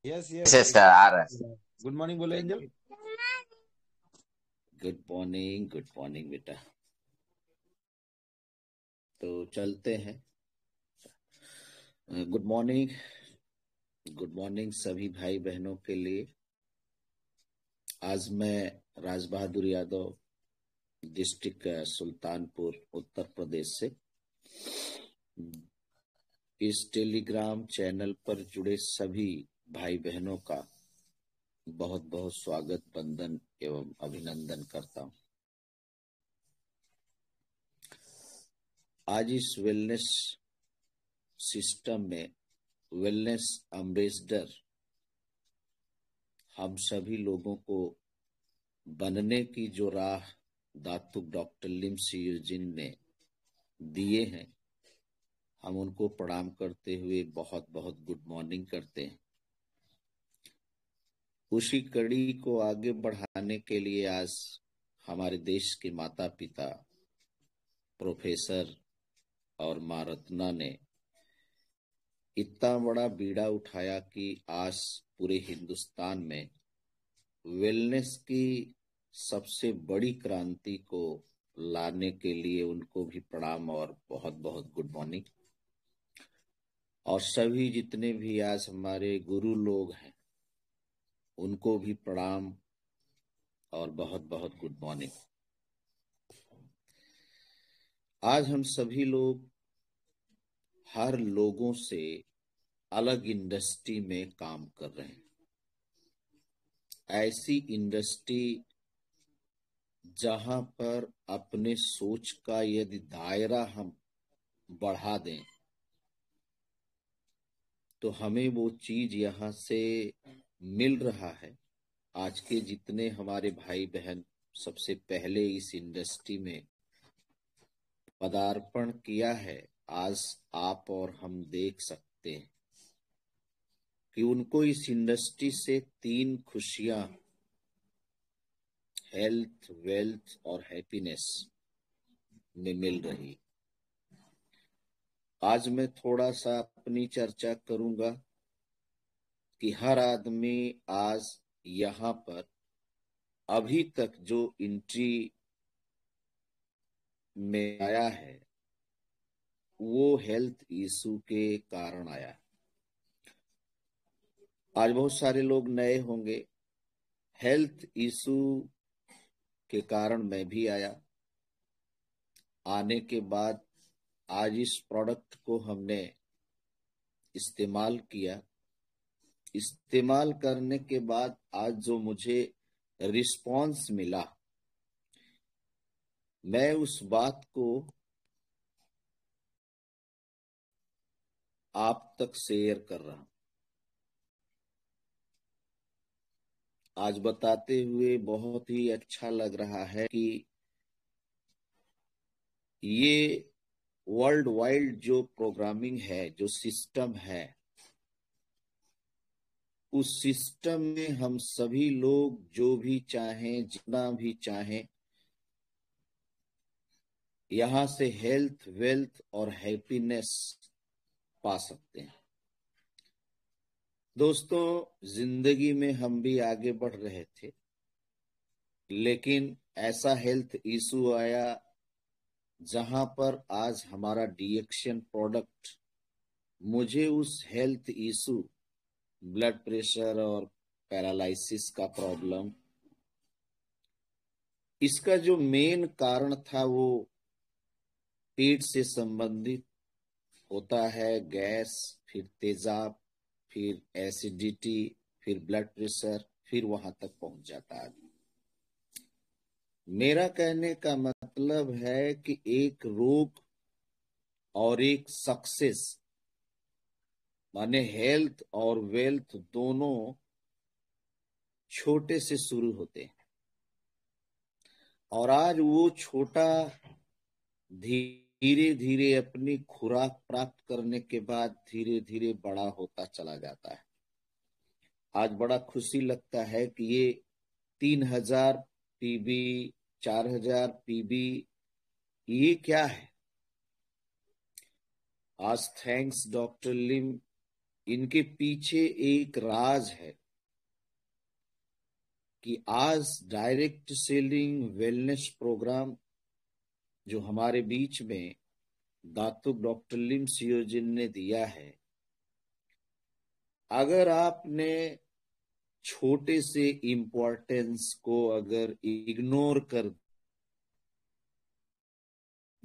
Yes yes. ऐसे sir आ रहा है। गुड मॉर्निंग बोलो एंजल। गुड मॉर्निंग बेटा। तो चलते हैं। गुड मॉर्निंग सभी भाई बहनों के लिए। आज मैं राज बहादुर यादव, डिस्ट्रिक्ट सुल्तानपुर, उत्तर प्रदेश से इस टेलीग्राम चैनल पर जुड़े सभी भाई बहनों का बहुत बहुत स्वागत, वंदन एवं अभिनंदन करता हूं। आज इस वेलनेस सिस्टम में वेलनेस एम्बेसडर हम सभी लोगों को बनने की जो राह दातुक डॉक्टर लिम सियुजिन ने दिए हैं, हम उनको प्रणाम करते हुए बहुत बहुत गुड मॉर्निंग करते हैं। उसी कड़ी को आगे बढ़ाने के लिए आज हमारे देश के माता पिता प्रोफेसर और माँ रत्ना ने इतना बड़ा बीड़ा उठाया कि आज पूरे हिंदुस्तान में वेलनेस की सबसे बड़ी क्रांति को लाने के लिए उनको भी प्रणाम और बहुत बहुत गुड मॉर्निंग। और सभी जितने भी आज हमारे गुरु लोग हैं उनको भी प्रणाम और बहुत बहुत गुड मॉर्निंग। आज हम सभी लोग हर लोगों से अलग इंडस्ट्री में काम कर रहे हैं। ऐसी इंडस्ट्री जहां पर अपने सोच का यदि दायरा हम बढ़ा दें तो हमें वो चीज यहां से मिल रहा है। आज के जितने हमारे भाई बहन सबसे पहले इस इंडस्ट्री में पदार्पण किया है, आज आप और हम देख सकते हैं कि उनको इस इंडस्ट्री से 3 खुशियां, हेल्थ, वेल्थ और हैप्पीनेस में मिल रही। आज मैं थोड़ा सा अपनी चर्चा करूंगा कि हर आदमी आज यहाँ पर अभी तक जो एंट्री में आया है वो हेल्थ इशू के कारण आया। आज बहुत सारे लोग नए होंगे। हेल्थ इशू के कारण मैं भी आया। आने के बाद आज इस प्रोडक्ट को हमने इस्तेमाल किया। इस्तेमाल करने के बाद आज जो मुझे रिस्पॉन्स मिला, मैं उस बात को आप तक शेयर कर रहा हूं। आज बताते हुए बहुत ही अच्छा लग रहा है कि ये वर्ल्ड वाइड जो प्रोग्रामिंग है, जो सिस्टम है, उस सिस्टम में हम सभी लोग जो भी चाहें, जितना भी चाहें, यहां से हेल्थ, वेल्थ और हैप्पीनेस पा सकते हैं। दोस्तों, जिंदगी में हम भी आगे बढ़ रहे थे, लेकिन ऐसा हेल्थ इशू आया जहां पर आज हमारा डीएक्शन प्रोडक्ट मुझे उस हेल्थ इशू, ब्लड प्रेशर और पैरालिसिस का प्रॉब्लम, इसका जो मेन कारण था वो पेट से संबंधित होता है। गैस, फिर तेजाब, फिर एसिडिटी, फिर ब्लड प्रेशर, फिर वहां तक पहुंच जाता है। मेरा कहने का मतलब है कि एक रोग और एक सक्सेस, माने हेल्थ और वेल्थ, दोनों छोटे से शुरू होते हैं और आज वो छोटा धीरे धीरे अपनी खुराक प्राप्त करने के बाद धीरे धीरे बड़ा होता चला जाता है। आज बड़ा खुशी लगता है कि ये 3000 पीबी, 4000 पीबी, ये क्या है? आज थैंक्स डॉक्टर लिम इनके पीछे एक राज है कि आज डायरेक्ट सेलिंग वेलनेस प्रोग्राम जो हमारे बीच में दातुक डॉक्टर लिम सियोजिन ने दिया है, अगर आपने छोटे से इम्पोर्टेंस को अगर इग्नोर कर,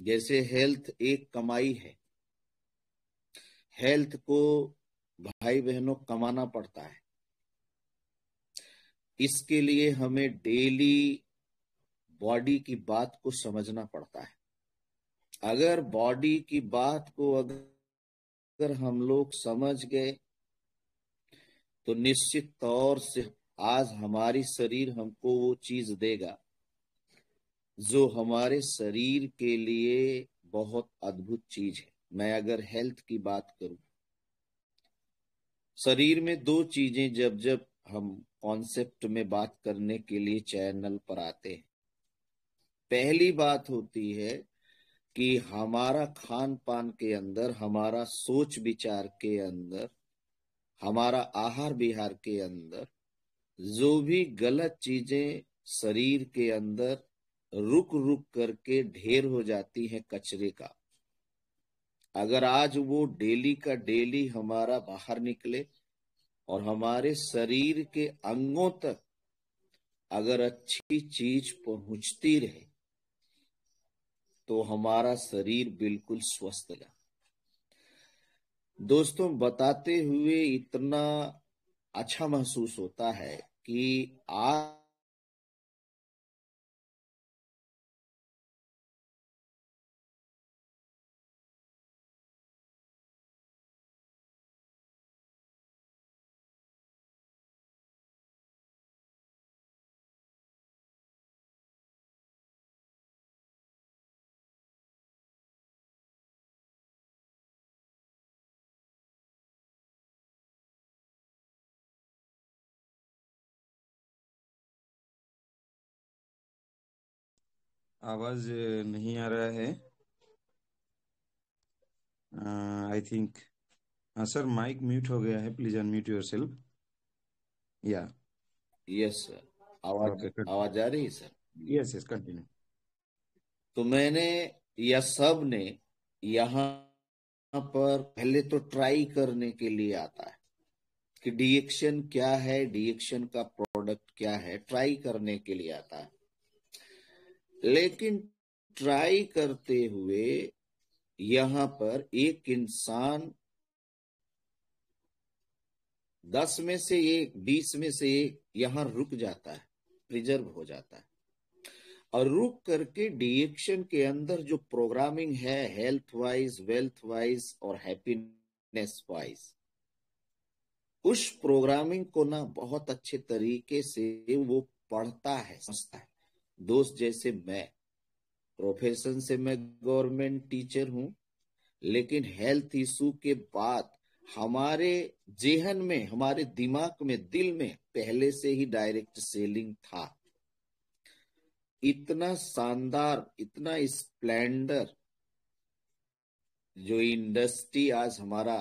जैसे हेल्थ एक कमाई है, हेल्थ को भाई बहनों कमाना पड़ता है, इसके लिए हमें डेली बॉडी की बात को समझना पड़ता है। अगर बॉडी की बात को अगर हम लोग समझ गए तो निश्चित तौर से आज हमारी शरीर हमको वो चीज देगा जो हमारे शरीर के लिए बहुत अद्भुत चीज है। मैं अगर हेल्थ की बात करूं, शरीर में दो चीजें जब जब हम कॉन्सेप्ट में बात करने के लिए चैनल पर आते हैं, पहली बात होती है कि हमारा खान पान के अंदर, हमारा सोच विचार के अंदर, हमारा आहार विहार के अंदर जो भी गलत चीजें शरीर के अंदर रुक रुक करके ढेर हो जाती है कचरे का, अगर आज वो डेली का डेली हमारा बाहर निकले और हमारे शरीर के अंगों तक अगर अच्छी चीज पहुंचती रहे तो हमारा शरीर बिल्कुल स्वस्थ रहेगा। दोस्तों, बताते हुए इतना अच्छा महसूस होता है कि आज आवाज नहीं आ रहा है। आई थिंक हाँ सर, माइक म्यूट हो गया है, प्लीज अनम्यूट योर सेल्फ। या यस सर, आवाज ओके, आवाज आ रही है सर? Yes yes, continue. तो मैंने या सब ने यहाँ पर पहले तो ट्राई करने के लिए आता है कि डीएक्शन क्या है, डीएक्शन का प्रोडक्ट क्या है, ट्राई करने के लिए आता है। लेकिन ट्राई करते हुए यहाँ पर एक इंसान 10 में से एक, 20 में से एक यहाँ रुक जाता है, प्रिजर्व हो जाता है, और रुक करके डीएक्शन के अंदर जो प्रोग्रामिंग है हेल्थ वाइज, वेल्थ वाइज और हैप्पीनेस वाइज, उस प्रोग्रामिंग को ना बहुत अच्छे तरीके से वो पढ़ता है, समझता है। दोस्त, जैसे मैं प्रोफेशन से मैं गवर्नमेंट टीचर हूं, लेकिन हेल्थ इशू के बाद हमारे जेहन में, हमारे दिमाग में, दिल में पहले से ही डायरेक्ट सेलिंग था। इतना शानदार, इतना स्प्लेंडर जो इंडस्ट्री आज हमारा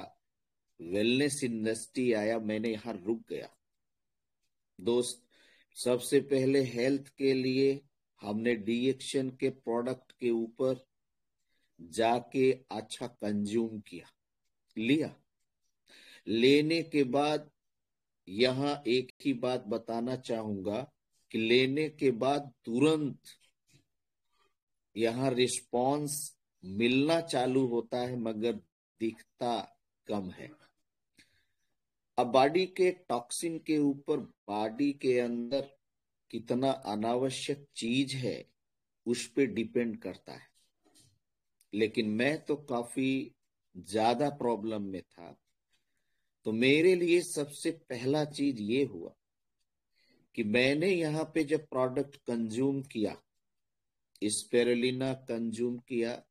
वेलनेस इंडस्ट्री आया, मैंने यहां रुक गया। दोस्त, सबसे पहले हेल्थ के लिए हमने डीएक्शन के प्रोडक्ट के ऊपर जाके अच्छा कंज्यूम किया, लिया। लेने के बाद यहां एक ही बात बताना चाहूंगा कि लेने के बाद तुरंत यहां रिस्पॉन्स मिलना चालू होता है, मगर दिखता कम है। अब बॉडी के टॉक्सिन के ऊपर बॉडी के अंदर कितना अनावश्यक चीज है उस पे डिपेंड करता है। लेकिन मैं तो काफी ज्यादा प्रॉब्लम में था, तो मेरे लिए सबसे पहला चीज ये हुआ कि मैंने यहाँ पे जब प्रोडक्ट कंज्यूम किया, स्पेरुलिना कंज्यूम किया,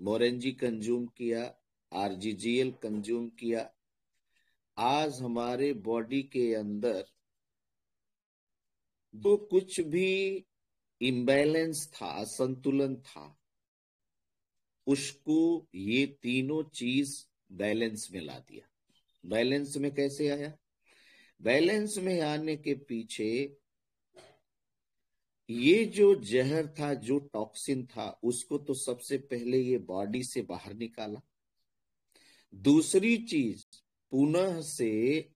मोरेंजी कंज्यूम किया, आरजीजीएल कंज्यूम किया, आज हमारे बॉडी के अंदर जो कुछ भी इम्बैलेंस था, असंतुलन था, उसको ये तीनों चीज बैलेंस में ला दिया। बैलेंस में कैसे आया? बैलेंस में आने के पीछे ये जो जहर था, जो टॉक्सिन था, उसको तो सबसे पहले ये बॉडी से बाहर निकाला। दूसरी चीज, पुनः से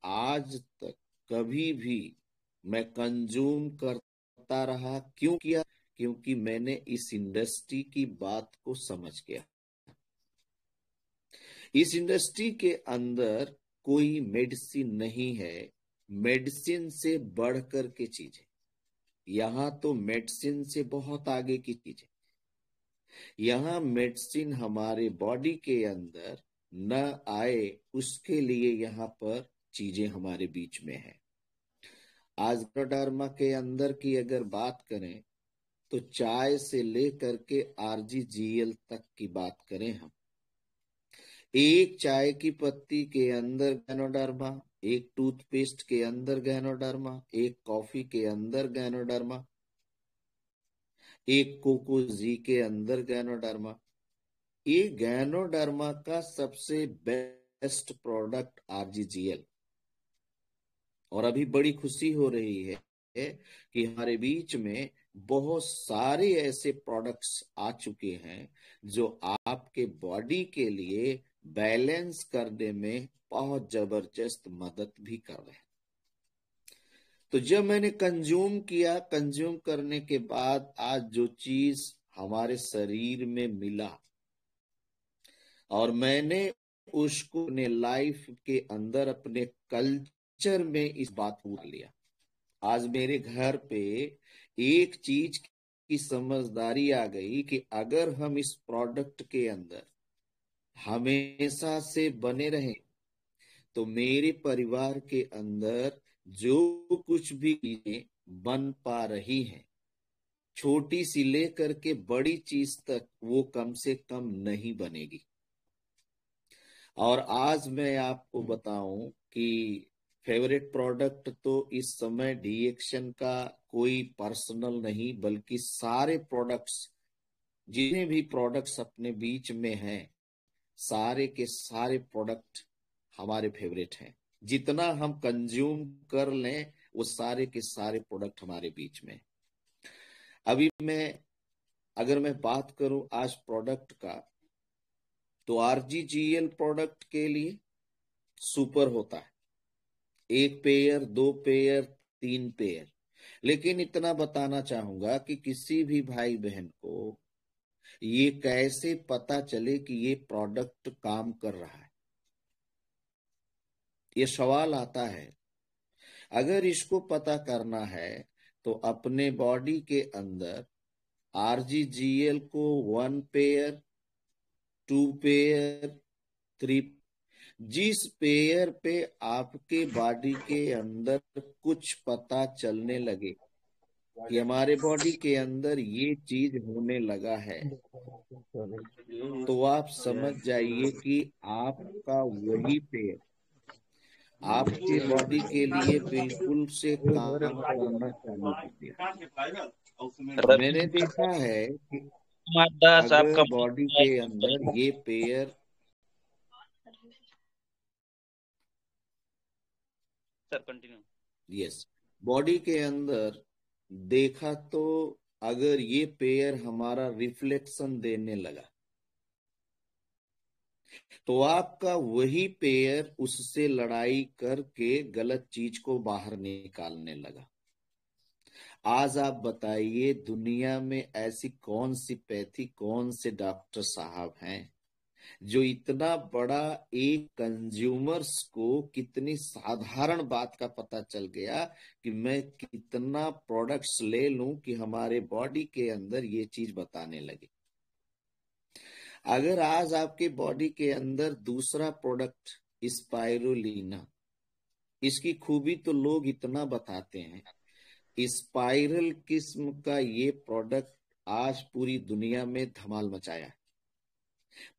आज तक कभी भी मैं कंज्यूम करता रहा। क्यों किया? क्योंकि मैंने इस इंडस्ट्री की बात को समझ गया। इस इंडस्ट्री के अंदर कोई मेडिसिन नहीं है, मेडिसिन से बढ़कर के चीज है। यहाँ तो मेडिसिन से बहुत आगे की चीज है। यहाँ मेडिसिन हमारे बॉडी के अंदर न आए, उसके लिए यहाँ पर चीजें हमारे बीच में है। आज गैनोडर्मा के अंदर की अगर बात करें तो चाय से लेकर के आरजीजीएल तक की बात करें हम, एक चाय की पत्ती के अंदर गैनोडर्मा, एक टूथपेस्ट के अंदर गैनोडर्मा, एक कॉफी के अंदर गैनोडर्मा, एक कोकोजी के अंदर गैनोडर्मा। ये गैनोडर्मा का सबसे बेस्ट प्रोडक्ट आरजीजीएल। और अभी बड़ी खुशी हो रही है कि हमारे बीच में बहुत सारे ऐसे प्रोडक्ट्स आ चुके हैं जो आपके बॉडी के लिए बैलेंस करने में बहुत जबरदस्त मदद भी कर रहे हैं। तो जब मैंने कंज्यूम किया, कंज्यूम करने के बाद आज जो चीज हमारे शरीर में मिला और मैंने उसको अपने लाइफ के अंदर, अपने कल्चर में इस बात को लिया। आज मेरे घर पे एक चीज की समझदारी आ गई कि अगर हम इस प्रोडक्ट के अंदर हमेशा से बने रहें तो मेरे परिवार के अंदर जो कुछ भी चीजें बन पा रही हैं, छोटी सी लेकर के बड़ी चीज तक, वो कम से कम नहीं बनेगी। और आज मैं आपको बताऊं कि फेवरेट प्रोडक्ट तो इस समय डीएक्शन का कोई पर्सनल नहीं, बल्कि सारे प्रोडक्ट्स, जितने भी प्रोडक्ट्स अपने बीच में हैं, सारे के सारे प्रोडक्ट हमारे फेवरेट हैं। जितना हम कंज्यूम कर लें, वो सारे के सारे प्रोडक्ट हमारे बीच में। अभी अगर मैं बात करूं आज प्रोडक्ट का, तो आरजीजीएल प्रोडक्ट के लिए सुपर होता है, 1 पेयर, 2 पेयर, 3 पेयर। लेकिन इतना बताना चाहूंगा कि किसी भी भाई बहन को ये कैसे पता चले कि ये प्रोडक्ट काम कर रहा है, ये सवाल आता है। अगर इसको पता करना है तो अपने बॉडी के अंदर आरजीजीएल को 1 पेयर, 2 पेयर, 3, जिस पेयर पे आपके बॉडी के अंदर कुछ पता चलने लगे कि हमारे बॉडी के अंदर ये चीज होने लगा है, तो आप समझ जाइए कि आपका वही पेयर आपके बॉडी के लिए बिल्कुल से काम करना चालू कर दिया। मैंने देखा है कि दास अगर आपका बॉडी के अंदर ये pair, sir continue. Yes, body के अंदर देखा तो अगर ये पेयर हमारा रिफ्लेक्शन देने लगा, तो आपका वही पेयर उससे लड़ाई करके गलत चीज को बाहर निकालने लगा। आज आप बताइए, दुनिया में ऐसी कौन सी पैथी, कौन से डॉक्टर साहब हैं जो इतना बड़ा एक कंज्यूमर्स को कितनी साधारण बात का पता चल गया कि मैं कितना प्रोडक्ट्स ले लूं कि हमारे बॉडी के अंदर ये चीज बताने लगे। अगर आज आपके बॉडी के अंदर दूसरा प्रोडक्ट स्पाइरुलिना, इसकी खूबी तो लोग इतना बताते हैं, स्पाइरल किस्म का ये प्रोडक्ट आज पूरी दुनिया में धमाल मचाया है।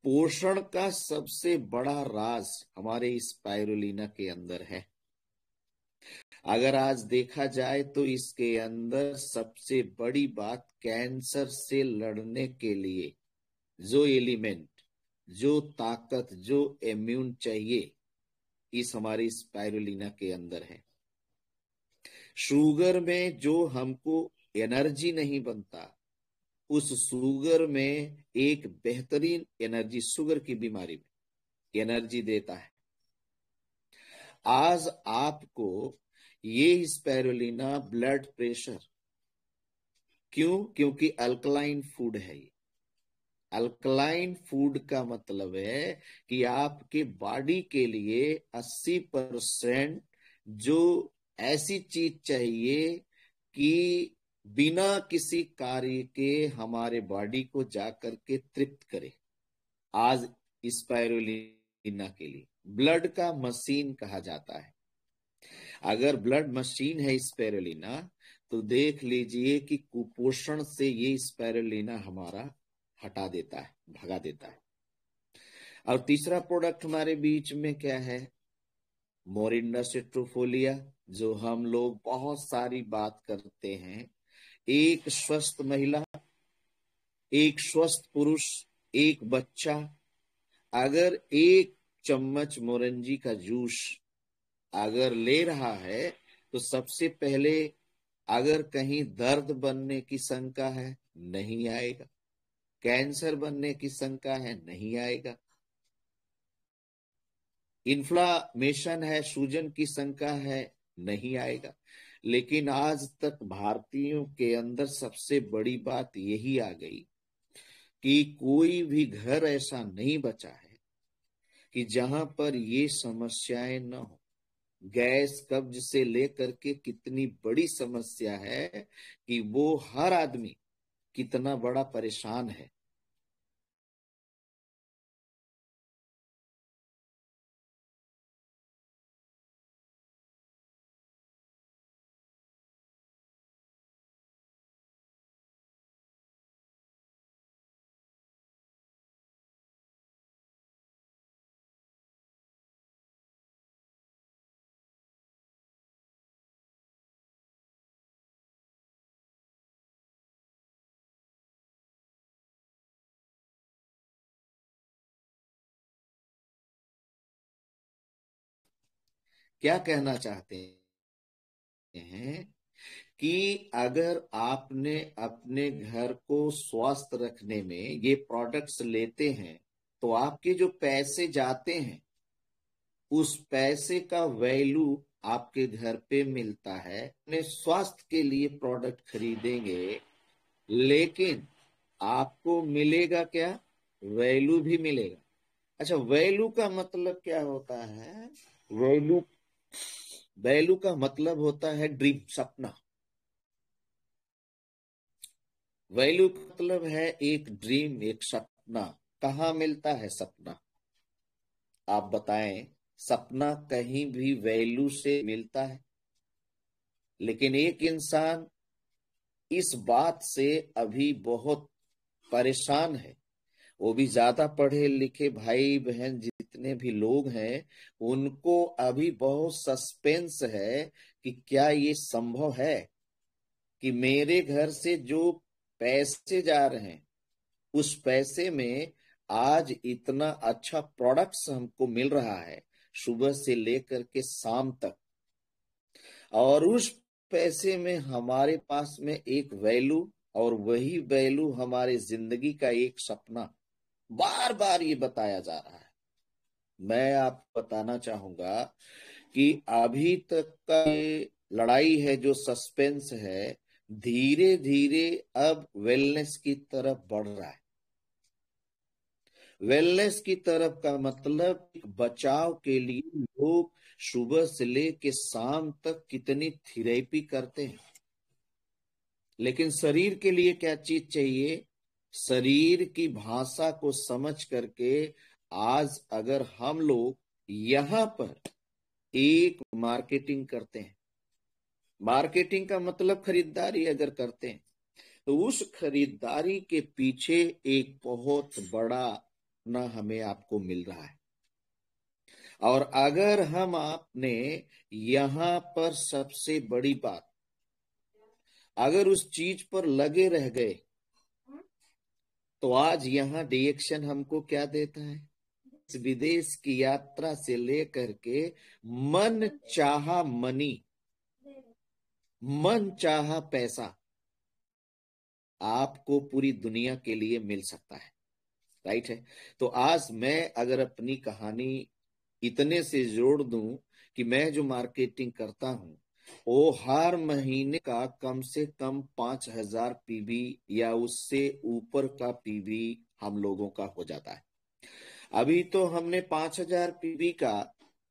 पोषण का सबसे बड़ा राज हमारे स्पाइरुलिना के अंदर है। अगर आज देखा जाए तो इसके अंदर सबसे बड़ी बात, कैंसर से लड़ने के लिए जो एलिमेंट, जो ताकत, जो इम्यून चाहिए, इस हमारी स्पाइरुलिना के अंदर है। शुगर में जो हमको एनर्जी नहीं बनता, उस शुगर में एक बेहतरीन एनर्जी, शुगर की बीमारी में एनर्जी देता है। आज आपको ये स्पाइरुलिना ब्लड प्रेशर, क्यों? क्योंकि अल्कलाइन फूड है ये। अल्कलाइन फूड का मतलब है कि आपके बॉडी के लिए 80% जो ऐसी चीज चाहिए कि बिना किसी कार्य के हमारे बॉडी को जाकर के तृप्त करे, आज स्पाइरुलिना के लिए ब्लड का मशीन कहा जाता है। अगर ब्लड मशीन है स्पाइरुलिना, तो देख लीजिए कि कुपोषण से ये स्पाइरुलिना हमारा हटा देता है, भगा देता है। और तीसरा प्रोडक्ट हमारे बीच में क्या है? मोरिंडा सिट्रोफोलिया, जो हम लोग बहुत सारी बात करते हैं। एक स्वस्थ महिला, एक स्वस्थ पुरुष, एक बच्चा अगर 1 चम्मच मोरंजी का जूस अगर ले रहा है, तो सबसे पहले अगर कहीं दर्द बनने की शंका है, नहीं आएगा। कैंसर बनने की शंका है, नहीं आएगा। इन्फ्लामेशन है, सूजन की शंका है, नहीं आएगा। लेकिन आज तक भारतीयों के अंदर सबसे बड़ी बात यही आ गई कि कोई भी घर ऐसा नहीं बचा है कि जहां पर ये समस्याएं न हो। गैस कब्ज से लेकर के कितनी बड़ी समस्या है कि वो हर आदमी कितना बड़ा परेशान है। क्या कहना चाहते हैं कि अगर आपने अपने घर को स्वस्थ रखने में ये प्रोडक्ट्स लेते हैं, तो आपके जो पैसे जाते हैं, उस पैसे का वैल्यू आपके घर पे मिलता है। अपने स्वास्थ्य के लिए प्रोडक्ट खरीदेंगे, लेकिन आपको मिलेगा क्या? वैल्यू भी मिलेगा। अच्छा, वैल्यू का मतलब क्या होता है? वैल्यू वैल्यू का मतलब होता है ड्रीम, सपना। वैल्यू का मतलब है एक ड्रीम, एक सपना। कहाँ मिलता है सपना? आप बताएं। सपना कहीं भी वैल्यू से मिलता है, लेकिन एक इंसान इस बात से अभी बहुत परेशान है। वो भी ज्यादा पढ़े लिखे भाई बहन जितने भी लोग हैं, उनको अभी बहुत सस्पेंस है कि क्या ये संभव है कि मेरे घर से जो पैसे जा रहे हैं, उस पैसे में आज इतना अच्छा प्रोडक्ट्स हमको मिल रहा है सुबह से लेकर के शाम तक, और उस पैसे में हमारे पास में एक वैल्यू, और वही वैल्यू हमारे जिंदगी का एक सपना। बार बार ये बताया जा रहा है। मैं आपको बताना चाहूंगा कि अभी तक का ये लड़ाई है, जो सस्पेंस है, धीरे धीरे अब वेलनेस की तरफ बढ़ रहा है। वेलनेस की तरफ का मतलब बचाव के लिए लोग सुबह से लेके शाम तक कितनी थेरेपी करते हैं, लेकिन शरीर के लिए क्या चीज चाहिए? शरीर की भाषा को समझ करके आज अगर हम लोग यहां पर एक मार्केटिंग करते हैं, मार्केटिंग का मतलब खरीदारी अगर करते हैं, तो उस खरीदारी के पीछे एक बहुत बड़ा ना हमें आपको मिल रहा है। और अगर हम आपने यहां पर सबसे बड़ी बात, अगर उस चीज पर लगे रह गए, तो आज यहां रिएक्शन हमको क्या देता है? विदेश की यात्रा से लेकर के मन चाहा मनी, मन चाहा पैसा आपको पूरी दुनिया के लिए मिल सकता है। राइट है। तो आज मैं अगर अपनी कहानी इतने से जोड़ दूं कि मैं जो मार्केटिंग करता हूं वो हर महीने का कम से कम 5,000 पीवी या उससे ऊपर का पीवी हम लोगों का हो जाता है। अभी तो हमने 5,000 पीवी का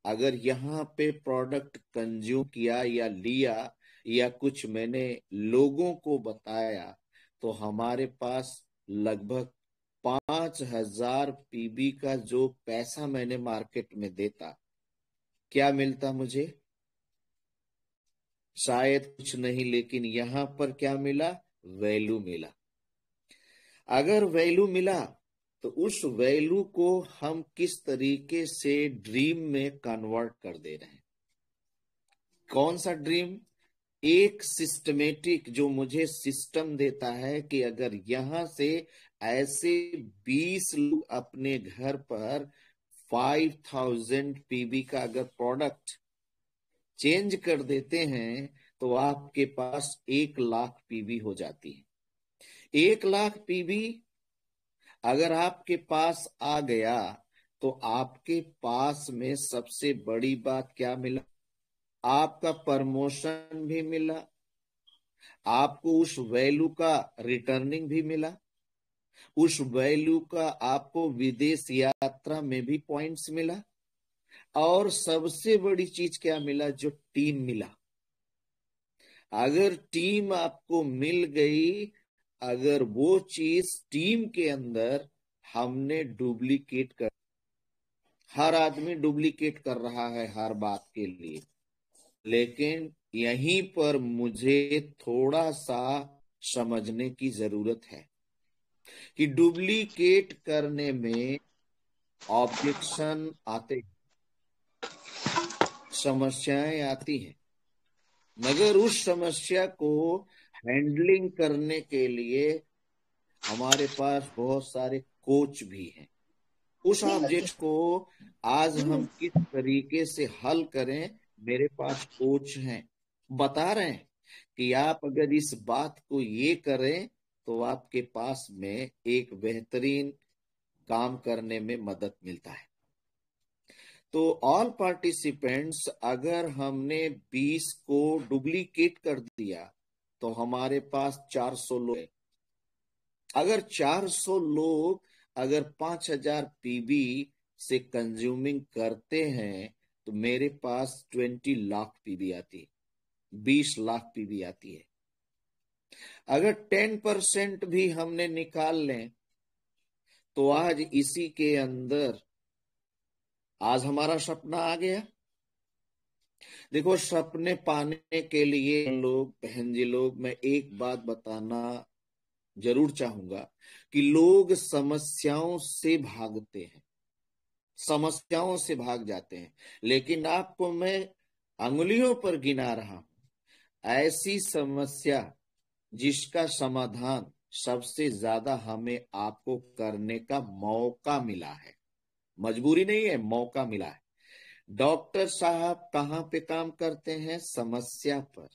अगर यहाँ पे प्रोडक्ट कंज्यूम किया या लिया या कुछ मैंने लोगों को बताया तो हमारे पास लगभग 5,000 पीवी का जो पैसा मैंने मार्केट में देता, क्या मिलता मुझे? शायद कुछ नहीं, लेकिन यहां पर क्या मिला? वैल्यू मिला। अगर वैल्यू मिला तो उस वैल्यू को हम किस तरीके से ड्रीम में कन्वर्ट कर दे रहे हैं। कौन सा ड्रीम? एक सिस्टमेटिक जो मुझे सिस्टम देता है कि अगर यहां से ऐसे 20 लोग अपने घर पर 5,000 पीवी का अगर प्रोडक्ट चेंज कर देते हैं तो आपके पास 1,00,000 पीवी हो जाती है। 1,00,000 पीवी अगर आपके पास आ गया तो आपके पास में सबसे बड़ी बात क्या मिला? आपका प्रमोशन भी मिला, आपको उस वैल्यू का रिटर्निंग भी मिला, उस वैल्यू का आपको विदेश यात्रा में भी पॉइंट्स मिला, और सबसे बड़ी चीज क्या मिला? जो टीम मिला। अगर टीम आपको मिल गई, अगर वो चीज टीम के अंदर हमने डुप्लीकेट कर, हर आदमी डुप्लीकेट कर रहा है हर बात के लिए, लेकिन यहीं पर मुझे थोड़ा सा समझने की जरूरत है कि डुप्लीकेट करने में ऑब्जेक्शन आते, समस्याएं आती हैं, मगर उस समस्या को हैंडलिंग करने के लिए हमारे पास बहुत सारे कोच भी हैं। उस ऑब्जेक्ट को आज हम किस तरीके से हल करें, मेरे पास कोच हैं, बता रहे हैं कि आप अगर इस बात को ये करें तो आपके पास में एक बेहतरीन काम करने में मदद मिलता है। तो ऑल पार्टिसिपेंट्स, अगर हमने 20 को डुप्लीकेट कर दिया तो हमारे पास 400 लोग हैं। अगर 400 लोग अगर 5,000 पीवी से कंज्यूमिंग करते हैं तो मेरे पास 20 लाख पीवी आती है, 20 लाख पीवी आती है। अगर 10% भी हमने निकाल लें तो आज इसी के अंदर आज हमारा सपना आ गया। देखो, सपने पाने के लिए लोग, बहन जी लोग, मैं एक बात बताना जरूर चाहूंगा कि लोग समस्याओं से भागते हैं, समस्याओं से भाग जाते हैं, लेकिन आपको मैं अंगुलियों पर गिना रहा हूं ऐसी समस्या जिसका समाधान सबसे ज्यादा हमें आपको करने का मौका मिला है। मजबूरी नहीं है, मौका मिला है। डॉक्टर साहब कहां पे काम करते हैं? समस्या पर।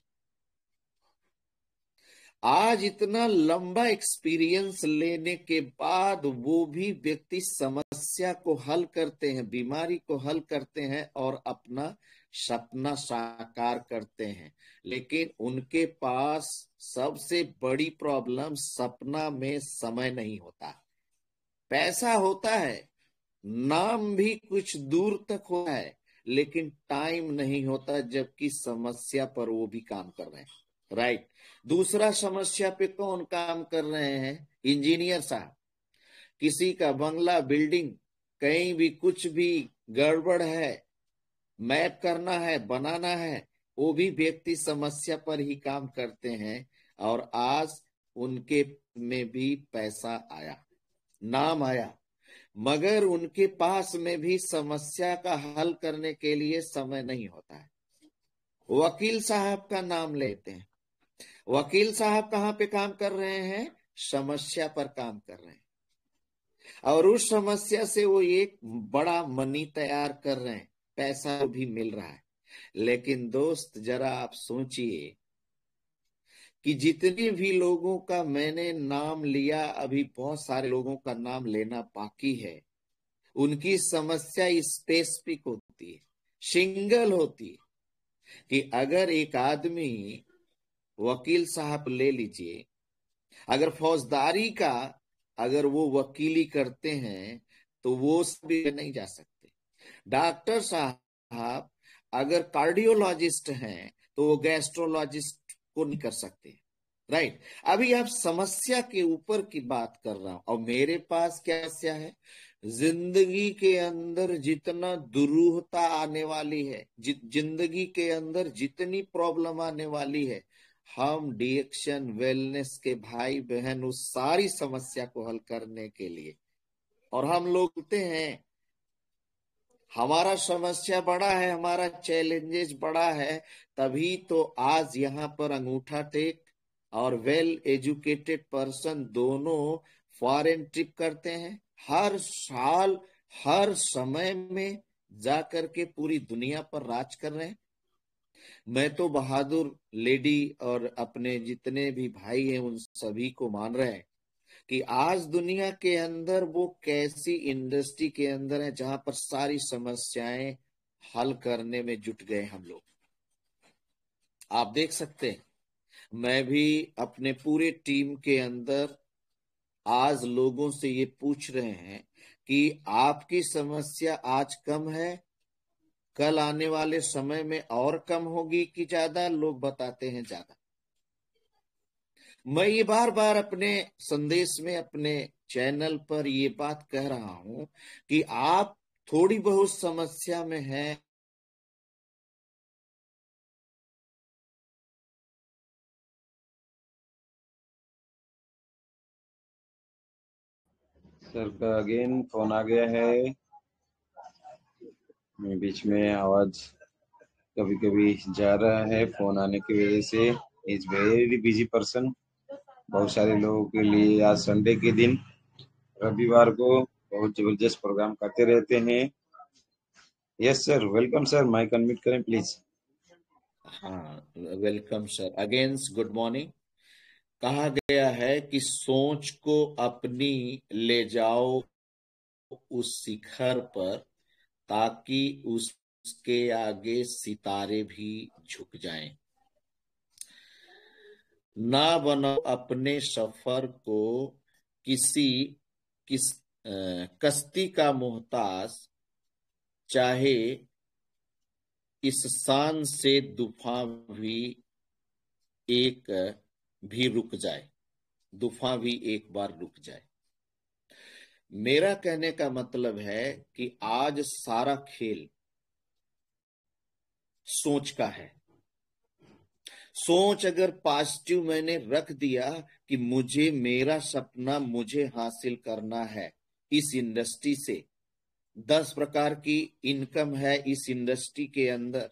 आज इतना लंबा एक्सपीरियंस लेने के बाद वो भी व्यक्ति समस्या को हल करते हैं, बीमारी को हल करते हैं और अपना सपना साकार करते हैं, लेकिन उनके पास सबसे बड़ी प्रॉब्लम सपना में समय नहीं होता। पैसा होता है, नाम भी कुछ दूर तक होता है, लेकिन टाइम नहीं होता, जबकि समस्या पर वो भी काम कर रहे हैं। राइट। दूसरा, समस्या पे कौन काम कर रहे हैं? इंजीनियर साहब। किसी का बंगला, बिल्डिंग, कहीं भी कुछ भी गड़बड़ है, मैप करना है, बनाना है, वो भी व्यक्ति समस्या पर ही काम करते हैं, और आज उनके में भी पैसा आया, नाम आया, मगर उनके पास में भी समस्या का हल करने के लिए समय नहीं होता है। वकील साहब का नाम लेते हैं। वकील साहब कहां पे काम कर रहे हैं? समस्या पर काम कर रहे हैं। और उस समस्या से वो एक बड़ा मनी तैयार कर रहे हैं, पैसा भी मिल रहा है। लेकिन दोस्त जरा आप सोचिए कि जितने भी लोगों का मैंने नाम लिया, अभी बहुत सारे लोगों का नाम लेना बाकी है, उनकी समस्या स्पेसिफिक होती है, सिंगल होती है। कि अगर एक आदमी, वकील साहब ले लीजिए, अगर फौजदारी का अगर वो वकीली करते हैं तो वो भी नहीं जा सकते। डॉक्टर साहब अगर कार्डियोलॉजिस्ट हैं तो वो गैस्ट्रोलॉजिस्ट को नहीं कर सकते। राइट। अभी आप समस्या के ऊपर की बात कर रहा हूं, और मेरे पास क्या समस्या है? जिंदगी के अंदर जितना दुरूहता आने वाली है, जिंदगी के अंदर जितनी प्रॉब्लम आने वाली है, हम डिएक्शन वेलनेस के भाई बहन उस सारी समस्या को हल करने के लिए, और हम लोग बोलते हैं हमारा समस्या बड़ा है, हमारा चैलेंजेस बड़ा है, तभी तो आज यहाँ पर अंगूठा टेक और वेल एजुकेटेड पर्सन दोनों फॉरेन ट्रिप करते हैं। हर साल हर समय में जाकर के पूरी दुनिया पर राज कर रहे हैं। मैं तो बहादुर लेडी और अपने जितने भी भाई हैं उन सभी को मान रहे हैं कि आज दुनिया के अंदर वो कैसी इंडस्ट्री के अंदर है जहां पर सारी समस्याएं हल करने में जुट गए हम लोग। आप देख सकते हैं, मैं भी अपने पूरे टीम के अंदर आज लोगों से ये पूछ रहे हैं कि आपकी समस्या आज कम है, कल आने वाले समय में और कम होगी कि ज्यादा? लोग बताते हैं ज्यादा। मैं ये बार बार अपने संदेश में, अपने चैनल पर ये बात कह रहा हूं कि आप थोड़ी बहुत समस्या में हैं, सर का अगेन फोन आ गया है, बीच में आवाज कभी कभी जा रहा है फोन आने की वजह से। Is very busy person. बहुत सारे लोगों के लिए आज संडे के दिन, रविवार को बहुत जबरदस्त प्रोग्राम करते रहते हैं। Yes sir, welcome sir, mike unmute करें प्लीज। हाँ, welcome sir. Again good morning. कहा गया है कि सोच को अपनी ले जाओ उस शिखर पर, ताकि उसके आगे सितारे भी झुक जाएं। ना बनो अपने सफर को किसी कश्ती का मोहताज, चाहे इस शान से तूफान भी रुक जाए, तूफान भी एक बार रुक जाए। मेरा कहने का मतलब है कि आज सारा खेल सोच का है। सोच अगर पॉजिटिव मैंने रख दिया कि मुझे, मेरा सपना मुझे हासिल करना है, इस इंडस्ट्री से 10 प्रकार की इनकम है इस इंडस्ट्री के अंदर।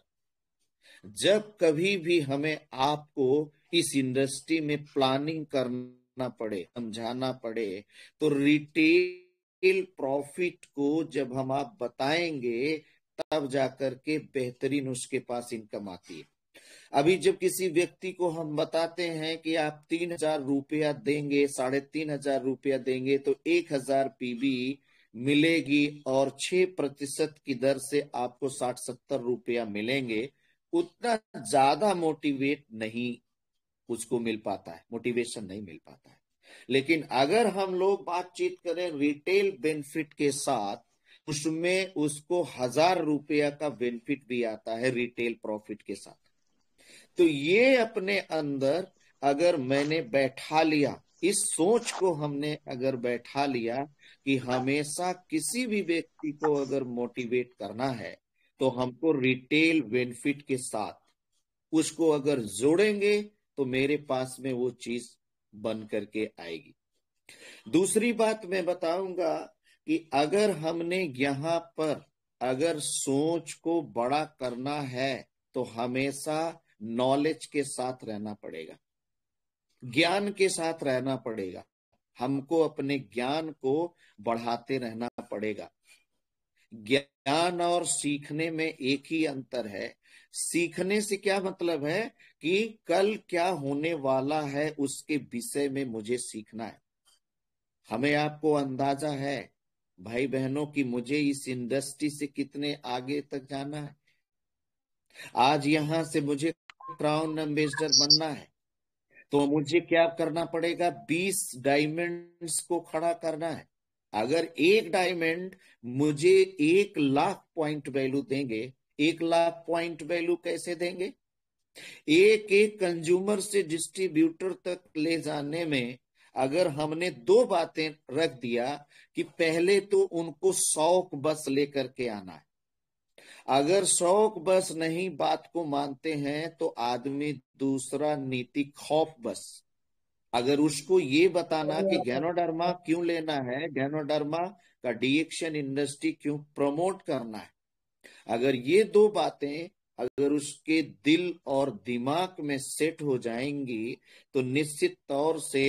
जब कभी भी हमें आपको इस इंडस्ट्री में प्लानिंग करना पड़े, समझाना पड़े, तो रिटेल प्रॉफिट को जब हम आप बताएंगे तब जाकर के बेहतरीन उसके पास इनकम आती है। अभी जब किसी व्यक्ति को हम बताते हैं कि आप 3,000 रुपया देंगे, 3,500 रुपया देंगे तो 1,000 पीबी मिलेगी और 6% की दर से आपको 60-70 रुपया मिलेंगे, उतना ज्यादा मोटिवेट नहीं उसको मिल पाता है, मोटिवेशन नहीं मिल पाता है। लेकिन अगर हम लोग बातचीत करें रिटेल बेनिफिट के साथ, उसमें उसको 1,000 रुपया का बेनिफिट भी आता है रिटेल प्रॉफिट के साथ। तो ये अपने अंदर अगर मैंने बैठा लिया, इस सोच को हमने अगर बैठा लिया कि हमेशा किसी भी व्यक्ति को अगर मोटिवेट करना है तो हमको रिटेल बेनिफिट के साथ उसको अगर जोड़ेंगे तो मेरे पास में वो चीज बन करके आएगी। दूसरी बात मैं बताऊंगा कि अगर हमने यहाँ पर अगर सोच को बड़ा करना है तो हमेशा नॉलेज के साथ रहना पड़ेगा, ज्ञान के साथ रहना पड़ेगा, हमको अपने ज्ञान को बढ़ाते रहना पड़ेगा। ज्ञान और सीखने में एक ही अंतर है। सीखने से क्या मतलब है कि कल क्या होने वाला है उसके विषय में मुझे सीखना है। हमें आपको अंदाजा है भाई बहनों कि मुझे इस इंडस्ट्री से कितने आगे तक जाना है। आज यहां से मुझे क्राउन एम्बेसडर बनना है तो मुझे क्या करना पड़ेगा, 20 डायमंड्स को खड़ा करना है। अगर एक डायमंड मुझे 1,00,000 पॉइंट वैल्यू देंगे, 1,00,000 पॉइंट वैल्यू कैसे देंगे? एक एक कंज्यूमर से डिस्ट्रीब्यूटर तक ले जाने में अगर हमने 2 बातें रख दिया कि पहले तो उनको शौक बस लेकर के आना है। अगर शौक बस नहीं बात को मानते हैं तो आदमी दूसरा नीति खौफ बस। अगर उसको ये बताना कि गैनोडर्मा क्यों लेना है, गैनोडर्मा का डीएक्शन इंडस्ट्री क्यों प्रमोट करना है, अगर ये 2 बातें अगर उसके दिल और दिमाग में सेट हो जाएंगी तो निश्चित तौर से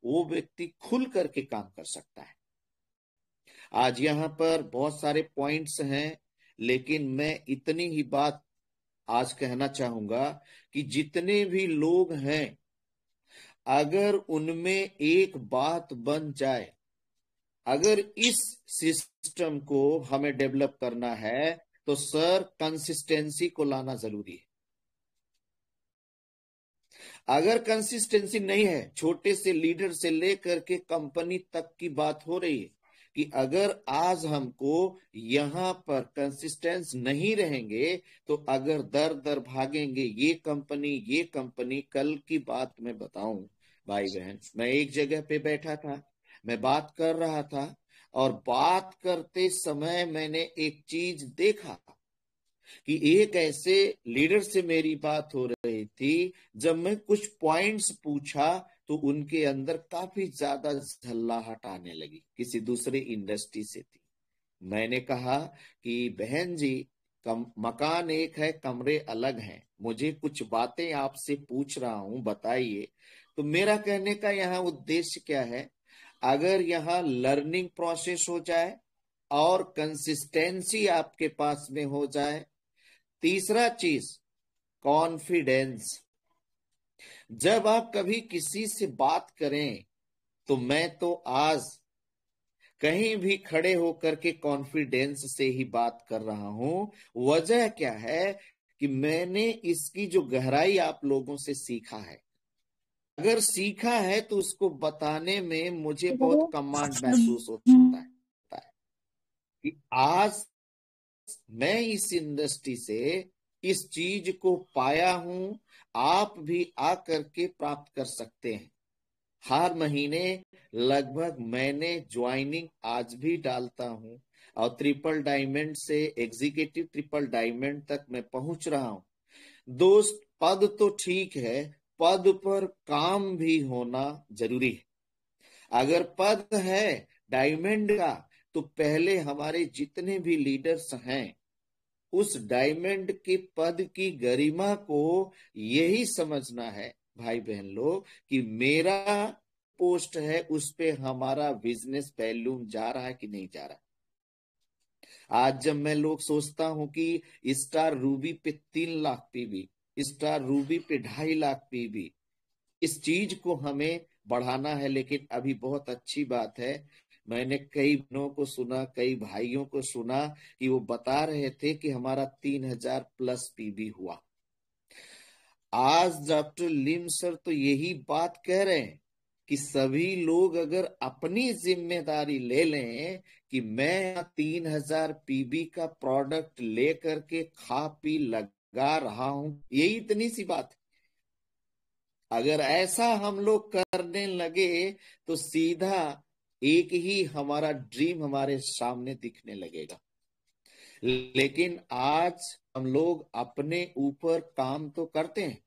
वो व्यक्ति खुल करके काम कर सकता है। आज यहाँ पर बहुत सारे पॉइंट्स हैं, लेकिन मैं इतनी ही बात आज कहना चाहूंगा कि जितने भी लोग हैं अगर उनमें एक बात बन जाए, अगर इस सिस्टम को हमें डेवलप करना है तो सर कंसिस्टेंसी को लाना जरूरी है। अगर कंसिस्टेंसी नहीं है, छोटे से लीडर से लेकर के कंपनी तक की बात हो रही है कि अगर आज हमको यहां पर कंसिस्टेंस नहीं रहेंगे तो अगर दर दर भागेंगे ये कंपनी, कल की बात मैं बताऊं भाई बहन, मैं एक जगह पे बैठा था, मैं बात कर रहा था और बात करते समय मैंने एक चीज देखा कि एक ऐसे लीडर से मेरी बात हो रही थी, जब मैं कुछ पॉइंट्स पूछा तो उनके अंदर काफी ज्यादा झल्लाहट आने लगी, किसी दूसरे इंडस्ट्री से थी। मैंने कहा कि बहन जी मकान एक है, कमरे अलग हैं, मुझे कुछ बातें आपसे पूछ रहा हूं, बताइए। तो मेरा कहने का यहाँ उद्देश्य क्या है, अगर यहाँ लर्निंग प्रोसेस हो जाए और कंसिस्टेंसी आपके पास में हो जाए, तीसरा चीज कॉन्फिडेंस। जब आप कभी किसी से बात करें तो मैं तो आज कहीं भी खड़े होकर के कॉन्फिडेंस से ही बात कर रहा हूं। वजह क्या है कि मैंने इसकी जो गहराई आप लोगों से सीखा है, अगर सीखा है तो उसको बताने में मुझे बहुत कमांड महसूस होता है कि आज मैं इस इंडस्ट्री से इस चीज को पाया हूं, आप भी आकर के प्राप्त कर सकते हैं। हर महीने लगभग मैंने ज्वाइनिंग आज भी डालता हूं और ट्रिपल डायमंड से एग्जीक्यूटिव ट्रिपल डायमंड तक मैं पहुंच रहा हूं। दोस्त पद तो ठीक है, पद पर काम भी होना जरूरी है। अगर पद है डायमंड का तो पहले हमारे जितने भी लीडर्स हैं उस डायमंड के पद की गरिमा को यही समझना है भाई बहन लोग कि मेरा पोस्ट है, उस पे हमारा बिजनेस वैल्यूम जा रहा है कि नहीं जा रहा। आज जब मैं लोग सोचता हूं कि स्टार रूबी पे 3 लाख पीबी, स्टार रूबी पे 2.5 लाख पीबी, इस चीज को हमें बढ़ाना है। लेकिन अभी बहुत अच्छी बात है, मैंने कई बहनों को सुना, कई भाइयों को सुना कि वो बता रहे थे कि हमारा 3,000 प्लस पीबी हुआ। आज डॉक्टर लिम सर तो यही बात कह रहे हैं कि सभी लोग अगर अपनी जिम्मेदारी ले लें कि मैं 3,000 पीबी का प्रोडक्ट लेकर के खा पी लगा रहा हूं, यही इतनी सी बात है। अगर ऐसा हम लोग करने लगे तो सीधा एक ही हमारा ड्रीम हमारे सामने दिखने लगेगा। लेकिन आज हम लोग अपने ऊपर काम तो करते हैं,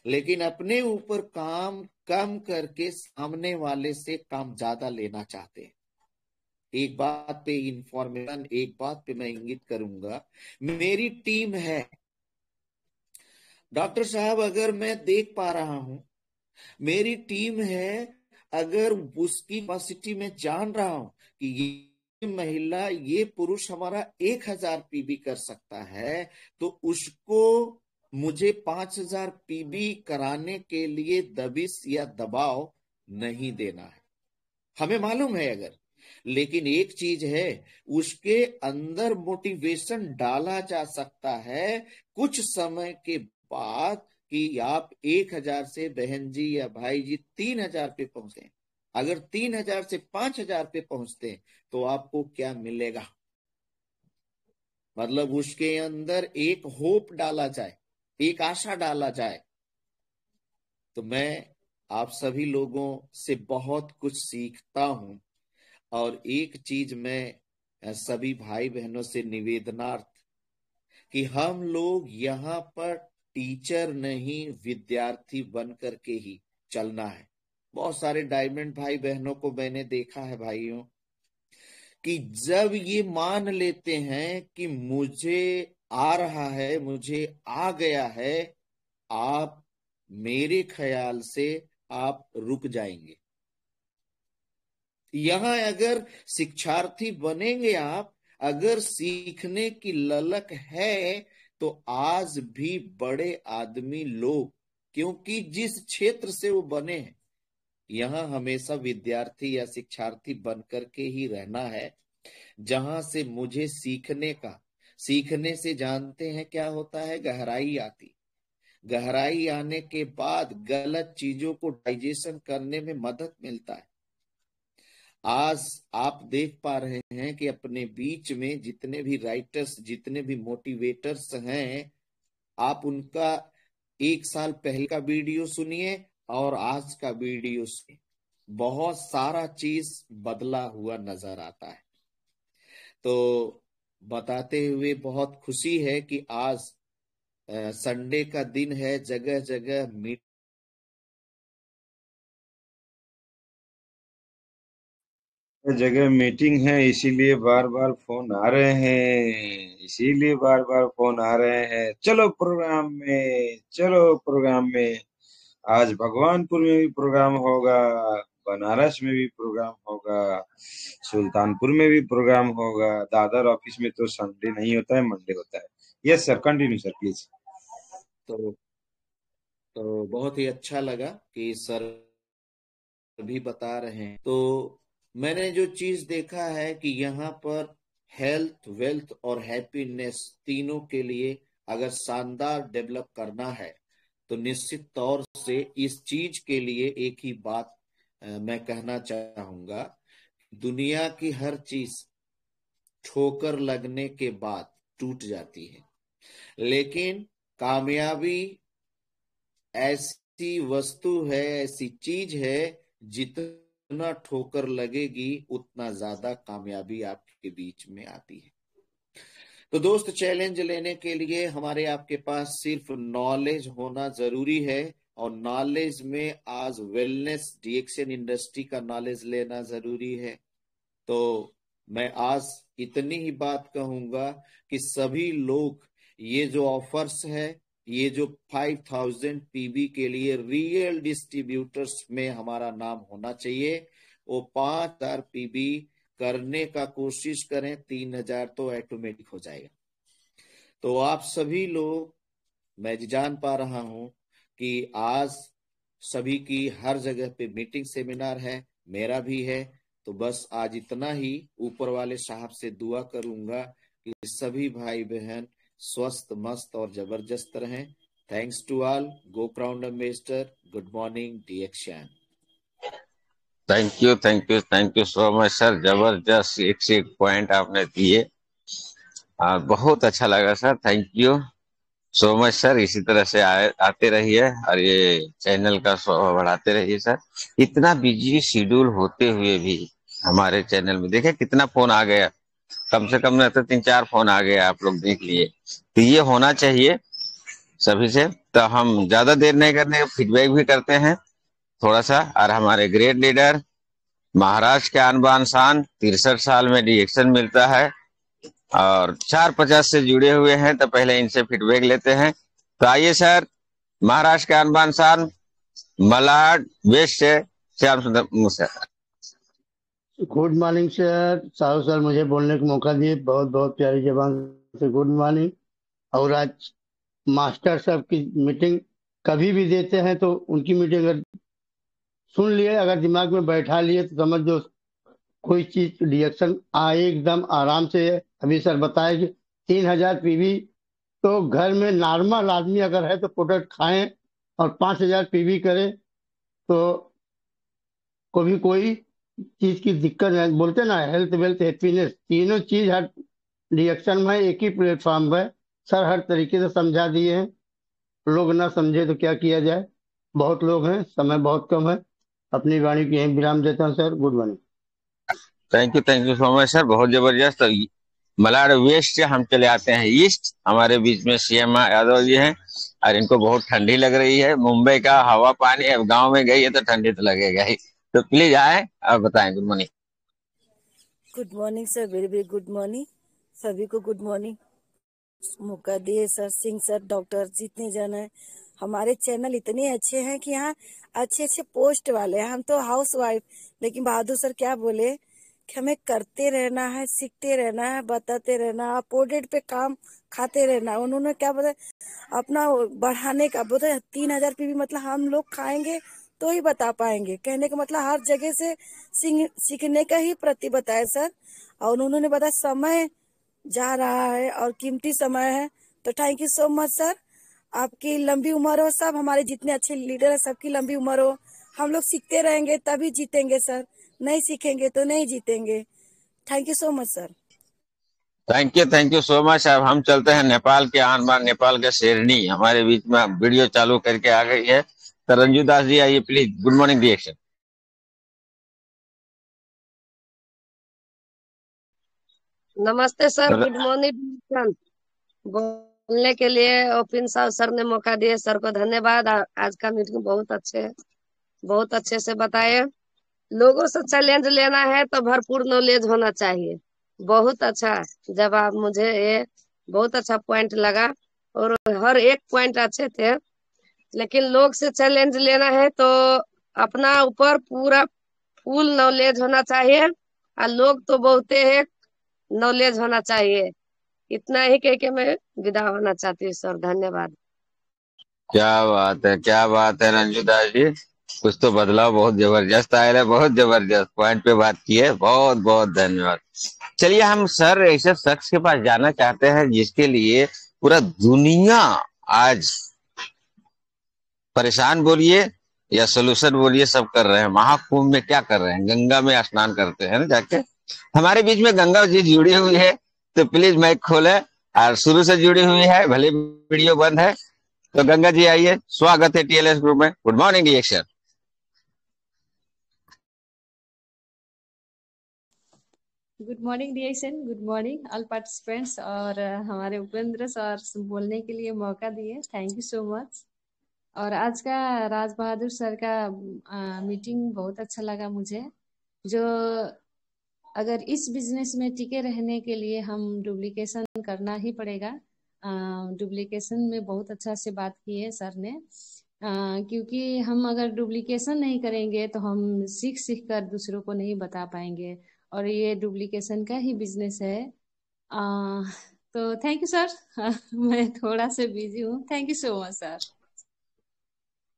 लेकिन अपने ऊपर काम कम करके सामने वाले से काम ज्यादा लेना चाहते हैं। एक बात पे इंफॉर्मेशन, एक बात पे मैं इंगित करूंगा, मेरी टीम है डॉक्टर साहब, अगर मैं देख पा रहा हूं मेरी टीम है, अगर उसकी कैपेसिटी में जान रहा हूं कि ये महिला, ये पुरुष हमारा 1000 पीबी कर सकता है, तो उसको मुझे 5000 पीबी कराने के लिए दबिश या दबाव नहीं देना है। हमें मालूम है अगर, लेकिन एक चीज है, उसके अंदर मोटिवेशन डाला जा सकता है कुछ समय के बाद कि आप 1000 से बहन जी या भाई जी 3000 पे पहुंचे। अगर 3000 से 5000 पे पहुंचते हैं तो आपको क्या मिलेगा? मतलब उसके अंदर एक होप डाला जाए, एक आशा डाला जाए। तो मैं आप सभी लोगों से बहुत कुछ सीखता हूं। और एक चीज मैं सभी भाई बहनों से निवेदनार्थ कि हम लोग यहाँ पर टीचर नहीं, विद्यार्थी बन करके ही चलना है। बहुत सारे डायमंड भाई बहनों को मैंने देखा है भाइयों, कि जब ये मान लेते हैं कि मुझे आ रहा है, मुझे आ गया है, आप मेरे ख्याल से आप रुक जाएंगे। यहां अगर शिक्षार्थी बनेंगे आप, अगर सीखने की ललक है, तो आज भी बड़े आदमी लोग, क्योंकि जिस क्षेत्र से वो बने हैं, यहां हमेशा विद्यार्थी या शिक्षार्थी बन करके ही रहना है, जहां से मुझे सीखने का, सीखने से जानते हैं क्या होता है, गहराई आती। गहराई आने के बाद गलत चीजों को डाइजेशन करने में मदद मिलता है। आज आप देख पा रहे हैं कि अपने बीच में जितने भी राइटर्स, जितने भी मोटिवेटर्स हैं, आप उनका 1 साल पहले का वीडियो सुनिए और आज का वीडियो सुनिए, बहुत सारा चीज बदला हुआ नजर आता है। तो बताते हुए बहुत खुशी है कि आज संडे का दिन है, जगह जगह जगह मीटिंग है, इसीलिए बार बार फोन आ रहे हैं, इसीलिए बार बार फोन आ रहे हैं। चलो प्रोग्राम में, चलो प्रोग्राम में। आज भगवानपुर में भी प्रोग्राम होगा, बनारस में भी प्रोग्राम होगा, सुल्तानपुर में भी प्रोग्राम होगा। दादर ऑफिस में तो संडे नहीं होता है, मंडे होता है। Yes sir, continue sir please. तो बहुत ही अच्छा लगा कि सर भी बता रहे हैं। तो मैंने जो चीज देखा है कि यहाँ पर हेल्थ, वेल्थ और हैप्पीनेस तीनों के लिए अगर शानदार डेवलप करना है, तो निश्चित तौर से इस चीज के लिए एक ही बात मैं कहना चाहूंगा, दुनिया की हर चीज ठोकर लगने के बाद टूट जाती है, लेकिन कामयाबी ऐसी वस्तु है, ऐसी चीज है, जितना ठोकर लगेगी उतना ज्यादा कामयाबी आपके बीच में आती है। तो दोस्त, चैलेंज लेने के लिए हमारे आपके पास सिर्फ नॉलेज होना जरूरी है, और नॉलेज में आज वेलनेस डीएक्शन इंडस्ट्री का नॉलेज लेना जरूरी है। तो मैं आज इतनी ही बात कहूंगा कि सभी लोग ये जो ऑफर्स है, ये जो 5000 पीबी के लिए रियल डिस्ट्रीब्यूटर्स में हमारा नाम होना चाहिए, वो 5000 पीबी करने का कोशिश करें, 3000 तो ऑटोमेटिक हो जाएगा। तो आप सभी लोग, मैं जान पा रहा हूं कि आज सभी की हर जगह पे मीटिंग सेमिनार है, मेरा भी है। तो बस आज इतना ही, ऊपर वाले साहब से दुआ करूंगा कि सभी भाई बहन स्वस्थ, मस्त और जबरदस्त रहें। Thanks to all. Go crown ambassador, good morning डीएक्शन। Thank you, thank you, thank you so much sir. जबरदस्त एक से एक पॉइंट आपने दिए, बहुत अच्छा लगा sir. Thank you so much sir. इसी तरह से आते रहिए और ये चैनल का शोभा बढ़ाते रहिए सर। इतना बिजी शेड्यूल होते हुए भी हमारे चैनल में देखे कितना फोन आ गया, कम से कम नहीं तो 3-4 फोन आ गए, आप लोग देख लिए। तो ये होना चाहिए सभी से। तो हम ज्यादा देर नहीं करने, फीडबैक भी करते हैं थोड़ा सा। और हमारे ग्रेट लीडर महाराष्ट्र के आन बान शान, 63 साल में डीएक्शन मिलता है और 450 से जुड़े हुए हैं, तो पहले इनसे फीडबैक लेते हैं। तो आइए सर, महाराष्ट्र के आन बान शान मलाड वेस्ट से Shyam Sundar Musa. Good morning sir. Sahu sir मुझे बोलने का मौका दिए, बहुत बहुत प्यारी जबान से गुड मॉर्निंग। और आज मास्टर साहब की मीटिंग कभी भी देते हैं तो उनकी मीटिंग अगर सुन लिए, अगर दिमाग में बैठा लिए तो समझ जो कोई चीज रिएक्शन आए एकदम आराम से। अभी सर बताए कि 3000 पीवी तो घर में नॉर्मल आदमी अगर है तो प्रोडक्ट खाएं, और 5000 पीवी करे तो कभी कोई चीज की दिक्कत नहीं। बोलते ना हेल्थ वेल्थ हैप्पीनेस, तीनों चीज हर रिएक्शन में एक ही प्लेटफॉर्म है। सर हर तरीके से समझा दिए हैं, लोग ना समझे तो क्या किया जाए। बहुत लोग हैं, समय बहुत कम है। अपनी वाणी की यहीं विराम देता हूँ sir. Good morning. Thank you so much sir, बहुत जबरदस्त। तो मलाड वेस्ट से हम चले आते हैं ईस्ट। हमारे बीच में सीएम यादव जी हैं और इनको बहुत ठंडी लग रही है। मुंबई का हवा पानी अब गांव में गई है तो ठंडी तो लगेगा ही। तो प्लीज आए और बताएं। Good morning. Good morning sir, very very good morning सभी को। Good morning. मौका दिए सर, सिंह सर, डॉक्टर जितने जन है। हमारे चैनल इतने अच्छे हैं कि यहाँ अच्छे अच्छे पोस्ट वाले हैं। हम तो हाउस वाइफ, लेकिन बहादुर सर क्या बोले कि हमें करते रहना है, सीखते रहना है, बताते रहना, अपोडेट पे काम खाते रहना। उन्होंने क्या बताया अपना बढ़ाने का, बोलते 3000 पीवी मतलब हम लोग खाएंगे तो ही बता पाएंगे। कहने का मतलब हर जगह से सीखने का ही प्रति बताया सर। और उन्होंने बताया समय जा रहा है और कीमती समय है। तो thank you so much sir. आपकी लंबी उम्र हो, सब हमारे जितने अच्छे लीडर हैं सबकी लंबी उम्र हो। हम लोग सीखते रहेंगे तभी जीतेंगे सर, नहीं सीखेंगे तो नहीं जीतेंगे। Thank you so much sir. Thank you so much. अब हम चलते हैं नेपाल के आन बान। नेपाल के शेरनी हमारे बीच में वीडियो चालू करके आ गई है। तो रंजू दास जी आइए प्लीज। Good morning reaction. नमस्ते सर, गुड मॉर्निंग। बोलने के लिए ओपिन साहब सर ने मौका दिए, सर को धन्यवाद। आज का मीटिंग बहुत अच्छे है, बहुत अच्छे से बताए। लोगों से चैलेंज लेना है तो भरपूर नॉलेज होना चाहिए। बहुत अच्छा जवाब, मुझे ये बहुत अच्छा पॉइंट लगा और हर एक पॉइंट अच्छे थे। लेकिन लोग से चैलेंज लेना है तो अपना ऊपर पूरा फुल नॉलेज होना चाहिए, और लोग तो बहुते है, नॉलेज होना चाहिए। इतना ही कह के मैं विदा होना चाहती हूँ सर। धन्यवाद। क्या बात है रंजू दास जी, कुछ तो बदलाव बहुत जबरदस्त आया है। बहुत जबरदस्त पॉइंट पे बात की है, बहुत बहुत धन्यवाद। चलिए हम सर ऐसे शख्स के पास जाना चाहते हैं जिसके लिए पूरा दुनिया आज परेशान बोलिए या सोल्यूशन बोलिए सब कर रहे हैं। महाकुंभ में क्या कर रहे हैं? गंगा में स्नान करते हैं ना जाके। हमारे बीच में गंगा जी जुड़ी हुई है, तो प्लीज माइक खोले। और शुरू से जुड़ी हुई है, भले वीडियो बंद है। तो गंगा जी आइए, स्वागत है टीएलएस ग्रुप में। Good morning reaction. Good morning reaction, good morning all participants. और हमारे उपेंद्र सर बोलने के लिए मौका दिए, थैंक यू सो मच। और आज का राज बहादुर सर का मीटिंग बहुत अच्छा लगा मुझे। जो अगर इस बिजनेस में टिके रहने के लिए हम डुप्लीकेशन करना ही पड़ेगा। डुप्लीकेशन में बहुत अच्छा से बात की है सर ने। क्योंकि हम अगर डुप्लीकेशन नहीं करेंगे तो हम सीख सीख कर दूसरों को नहीं बता पाएंगे, और ये डुप्लीकेशन का ही बिजनेस है। तो थैंक यू सर। मैं थोड़ा से बिजी हूँ। Thank you so much sir.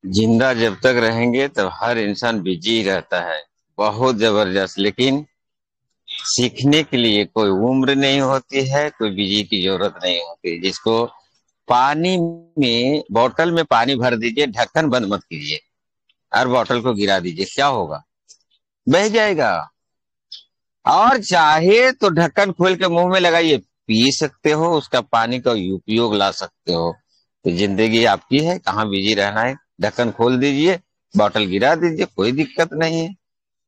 जिंदा जब तक रहेंगे तब हर इंसान बिजी रहता है। बहुत जबरदस्त। लेकिन सीखने के लिए कोई उम्र नहीं होती है, कोई बिजी की जरूरत नहीं होती। जिसको पानी में, बोतल में पानी भर दीजिए, ढक्कन बंद मत कीजिए और बोतल को गिरा दीजिए, क्या होगा? बह जाएगा। और चाहे तो ढक्कन खोल के मुंह में लगाइए, पी सकते हो, उसका पानी का उपयोग ला सकते हो। तो जिंदगी आपकी है, कहाँ बिजी रहना है। ढक्कन खोल दीजिए, बोतल गिरा दीजिए, कोई दिक्कत नहीं है।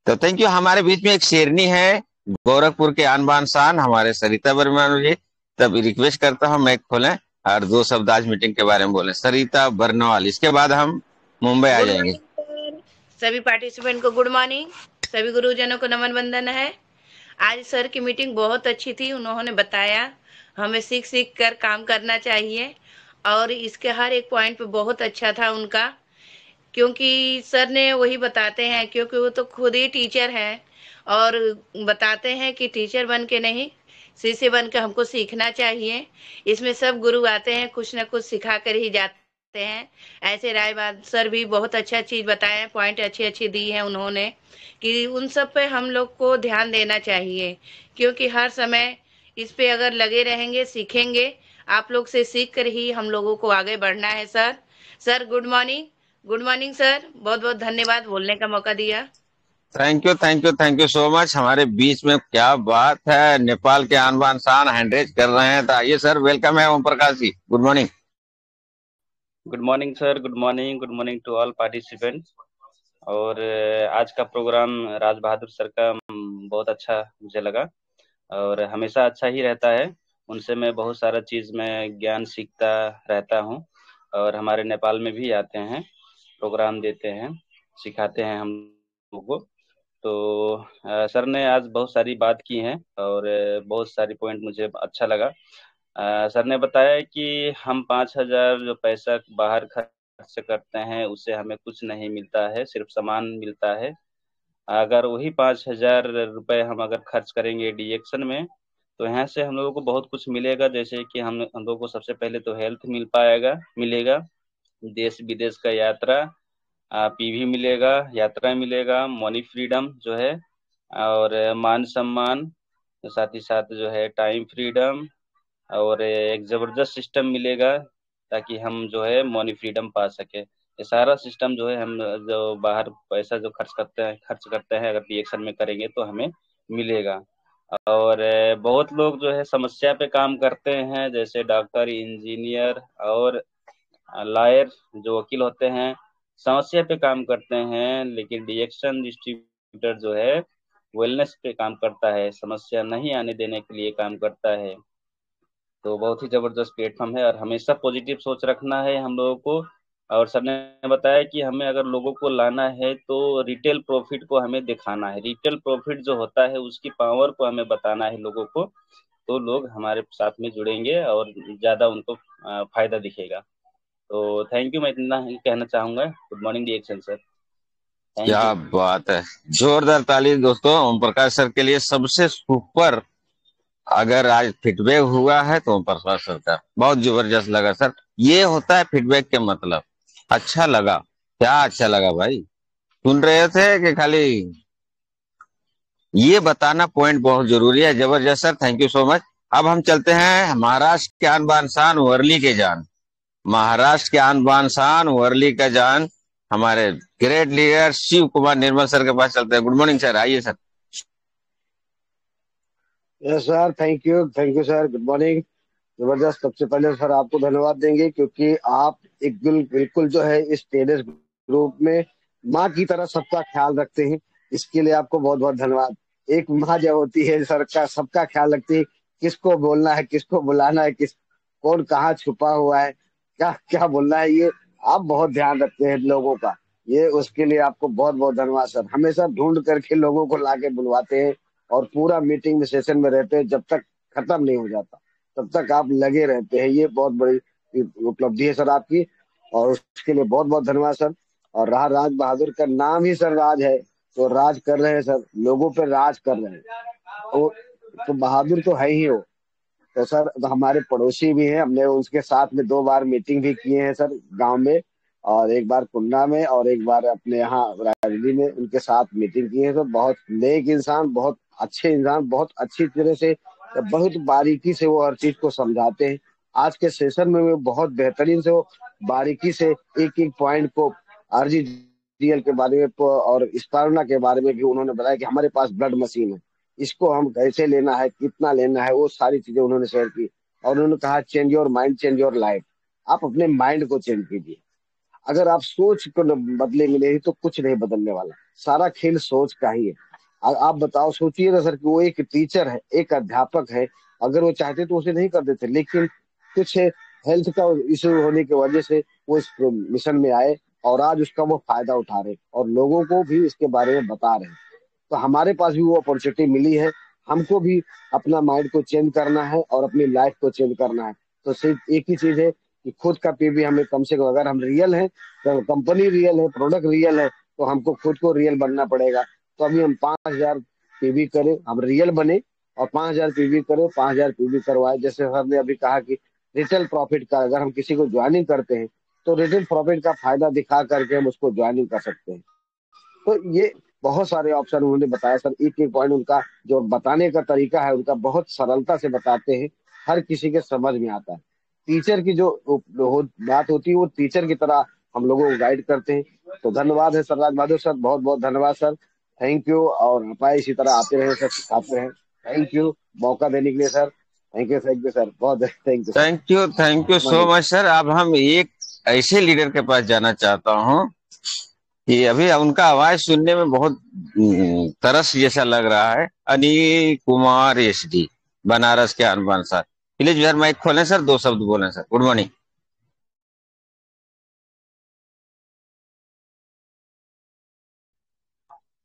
तो थैंक यू। हमारे बीच में एक शेरनी है, गोरखपुर के आन बान शान, हमारे सरिता बर्नवाल जी। तब रिक्वेस्ट करता हूँ माइक खोलें और 2 शब्द आज मीटिंग के बारे में बोलें। सरिता बर्नवाल, इसके बाद हम मुंबई आ गुड जाएंगे। मॉर्निंग सर, सभी पार्टिसिपेंट को गुड मॉर्निंग। सभी गुरुजनों को नमन वंदन है। आज सर की मीटिंग बहुत अच्छी थी। उन्होंने बताया हमें सीख सीख कर काम करना चाहिए, और इसके हर एक पॉइंट पे बहुत अच्छा था उनका। क्योंकि सर ने वही बताते हैं, क्योंकि वो तो खुद ही टीचर हैं और बताते हैं कि टीचर बन के नहीं, शिष्य बन के हमको सीखना चाहिए। इसमें सब गुरु आते हैं, कुछ ना कुछ सिखा कर ही जाते हैं। ऐसे रायबाद सर भी बहुत अच्छा चीज बताए, पॉइंट अच्छी अच्छी दी है उन्होंने, कि उन सब पे हम लोग को ध्यान देना चाहिए, क्योंकि हर समय इस पे अगर लगे रहेंगे, सीखेंगे, आप लोग से सीख कर ही हम लोगों को आगे बढ़ना है। Sir good morning. Good morning sir, बहुत बहुत धन्यवाद बोलने का मौका दिया। Thank you so much. हमारे बीच में क्या बात है, नेपाल के आन बान शान हैंडरेज कर रहे हैं। तो आइए सर, वेलकम है Om Prakash ji, good morning. Good morning sir, good morning to all participants. और आज का प्रोग्राम राज बहादुर सर का बहुत अच्छा मुझे लगा, और हमेशा अच्छा ही रहता है। उनसे मैं बहुत सारा चीज़ में ज्ञान सीखता रहता हूँ, और हमारे नेपाल में भी आते हैं, प्रोग्राम देते हैं, सिखाते हैं हम लोगों को। तो सर ने आज बहुत सारी बात की हैं, और बहुत सारी पॉइंट मुझे अच्छा लगा। सर ने बताया कि हम 5,000 जो पैसा बाहर खर्च करते हैं, उससे हमें कुछ नहीं मिलता है, सिर्फ सामान मिलता है। अगर वही 5,000 रुपये हम अगर खर्च करेंगे डीएक्शन में, तो यहाँ से हम लोगों को बहुत कुछ मिलेगा। जैसे कि हम लोगों को सबसे पहले तो हेल्थ मिलेगा, देश विदेश का यात्रा, पीवी मिलेगा, यात्रा मिलेगा, मनी फ्रीडम जो है, और मान सम्मान, साथ ही साथ जो है टाइम फ्रीडम, और एक जबरदस्त सिस्टम मिलेगा, ताकि हम जो है मनी फ्रीडम पा सके। ये सारा सिस्टम जो है, हम जो बाहर पैसा जो खर्च करते हैं अगर डीएक्शन में करेंगे तो हमें मिलेगा। और बहुत लोग जो है समस्या पे काम करते हैं, जैसे डॉक्टर, इंजीनियर और लॉयर जो वकील होते हैं, समस्या पे काम करते हैं। लेकिन डीएक्शन डिस्ट्रीब्यूटर जो है वेलनेस पे काम करता है, समस्या नहीं आने देने के लिए काम करता है। तो बहुत ही जबरदस्त प्लेटफॉर्म है, और हमेशा पॉजिटिव सोच रखना है हम लोगों को। और सर ने बताया कि हमें अगर लोगों को लाना है तो रिटेल प्रॉफिट को हमें दिखाना है, रिटेल प्रॉफिट जो होता है उसकी पावर को हमें बताना है लोगों को, तो लोग हमारे साथ में जुड़ेंगे और ज्यादा उनको फायदा दिखेगा। तो थैंक यू, मैं इतना ही कहना चाहूंगा। गुड मॉर्निंग डीएक्शन सर, थैंक क्या यू। बात है, जोरदार ताली दोस्तों ओम प्रकाश सर के लिए। सबसे सुपर अगर आज फीडबैक हुआ है तो ओम प्रकाश सर का बहुत जबरदस्त लगा सर। ये होता है फीडबैक के मतलब, अच्छा लगा। क्या अच्छा लगा भाई, सुन रहे थे कि खाली ये बताना पॉइंट बहुत जरूरी है। जबरदस्त sir, thank you so much. अब हम चलते हैं महाराष्ट्र के आन बान शान वर्ली के जान, महाराष्ट्र के आन बान शान वर्ली का जान, हमारे ग्रेट लीडर शिव कुमार निर्मल सर के पास चलते हैं। गुड मॉर्निंग सर, आइए sir. Yes sir, thank you sir, good morning. जबरदस्त। सबसे पहले सर आपको धन्यवाद देंगे, क्योंकि आप एक बिल्कुल जो है इस टेनिस ग्रुप में माँ की तरह सबका ख्याल रखते हैं। इसके लिए आपको बहुत बहुत धन्यवाद। एक माँ जब होती है सर का सबका ख्याल रखती है, किसको बोलना है, किसको बुलाना है, कौन कहाँ छुपा हुआ है, क्या क्या बोलना है, ये आप बहुत ध्यान रखते हैं लोगों का। ये उसके लिए आपको बहुत बहुत धन्यवाद सर। हमेशा ढूंढ करके लोगों को लाके बुलवाते हैं, और पूरा मीटिंग में सेशन में रहते हैं, जब तक खत्म नहीं हो जाता तब तक आप लगे रहते हैं। ये बहुत बड़ी उपलब्धि है सर आपकी, और उसके लिए बहुत बहुत धन्यवाद सर। और रहा राज बहादुर का नाम ही सर राज है, तो राज कर रहे हैं सर, लोगों पे राज कर रहे हैं, तो बहादुर तो है ही हो। तो सर हमारे पड़ोसी भी हैं, हमने उसके साथ में 2 बार मीटिंग भी किए हैं सर, गांव में, और एक बार कुंडा में, और एक बार अपने यहाँ रायबरेली में उनके साथ मीटिंग की है। तो बहुत नेक इंसान, बहुत अच्छे इंसान, बहुत अच्छी तरह से, बहुत बारीकी से वो हर चीज को समझाते हैं। आज के सेशन में वो बहुत बेहतरीन से वो बारीकी से एक एक पॉइंट को, आरजीडीएल के बारे में और स्पारुना के बारे में भी उन्होंने बताया कि हमारे पास ब्लड मशीन है, इसको हम कैसे लेना है, कितना लेना है, वो सारी चीजें उन्होंने शेयर की। और उन्होंने कहा change your mind, change your life. आप अपने माइंड को चेंज कीजिए। अगर आप सोच को बदलेंगे नहीं तो कुछ नहीं बदलने वाला। सारा खेल सोच का ही है। आप बताओ, सोचिए ना सर कि वो एक टीचर है, एक अध्यापक है, अगर वो चाहते तो उसे नहीं कर देते, लेकिन कुछ हेल्थ का इशू होने की वजह से वो इस मिशन में आए, और आज उसका वो फायदा उठा रहे और लोगों को भी इसके बारे में बता रहे हैं। तो हमारे पास भी वो अपॉर्चुनिटी मिली है, हमको भी अपना माइंड को चेंज करना है और अपनी लाइफ को चेंज करना है। तो सिर्फ एक ही चीज है कि खुद का पीवी हमें कम से कम, अगर हम रियल हैं तो कंपनी रियल है, प्रोडक्ट रियल है, तो हमको खुद को रियल बनना पड़ेगा। तो अभी हम 5,000 पीवी करें, हम रियल बने और 5,000 पीवी करें, 5,000 पीवी करवाए। जैसे सर ने अभी कहा कि रिटेल प्रॉफिट का, अगर हम किसी को ज्वाइनिंग करते हैं तो रिटेल प्रॉफिट का फायदा दिखा करके हम उसको ज्वाइनिंग कर सकते हैं। तो ये बहुत सारे ऑप्शन उन्होंने बताया सर। एक एक पॉइंट उनका जो बताने का तरीका है उनका बहुत सरलता से बताते हैं, हर किसी के समझ में आता है। टीचर की जो बात होती है वो टीचर की तरह हम लोगों को गाइड करते हैं। तो धन्यवाद है सर राज बहादुर सर, बहुत बहुत धन्यवाद सर, थैंक यू। और आप इसी तरह आते रहे सर, सिखाते रहे। थैंक यू मौका देने के लिए सर, थैंक यू सर, बहुत thank you sir. Thank you so much sir. अब हम एक ऐसे लीडर के पास जाना चाहता हूँ कि अभी उनका आवाज सुनने में बहुत तरस जैसा लग रहा है। अनिल कुमार SD, बनारस के हनुमान सर, प्लीज यार माइक खोलें सर, 2 शब्द बोलें sir. Good morning.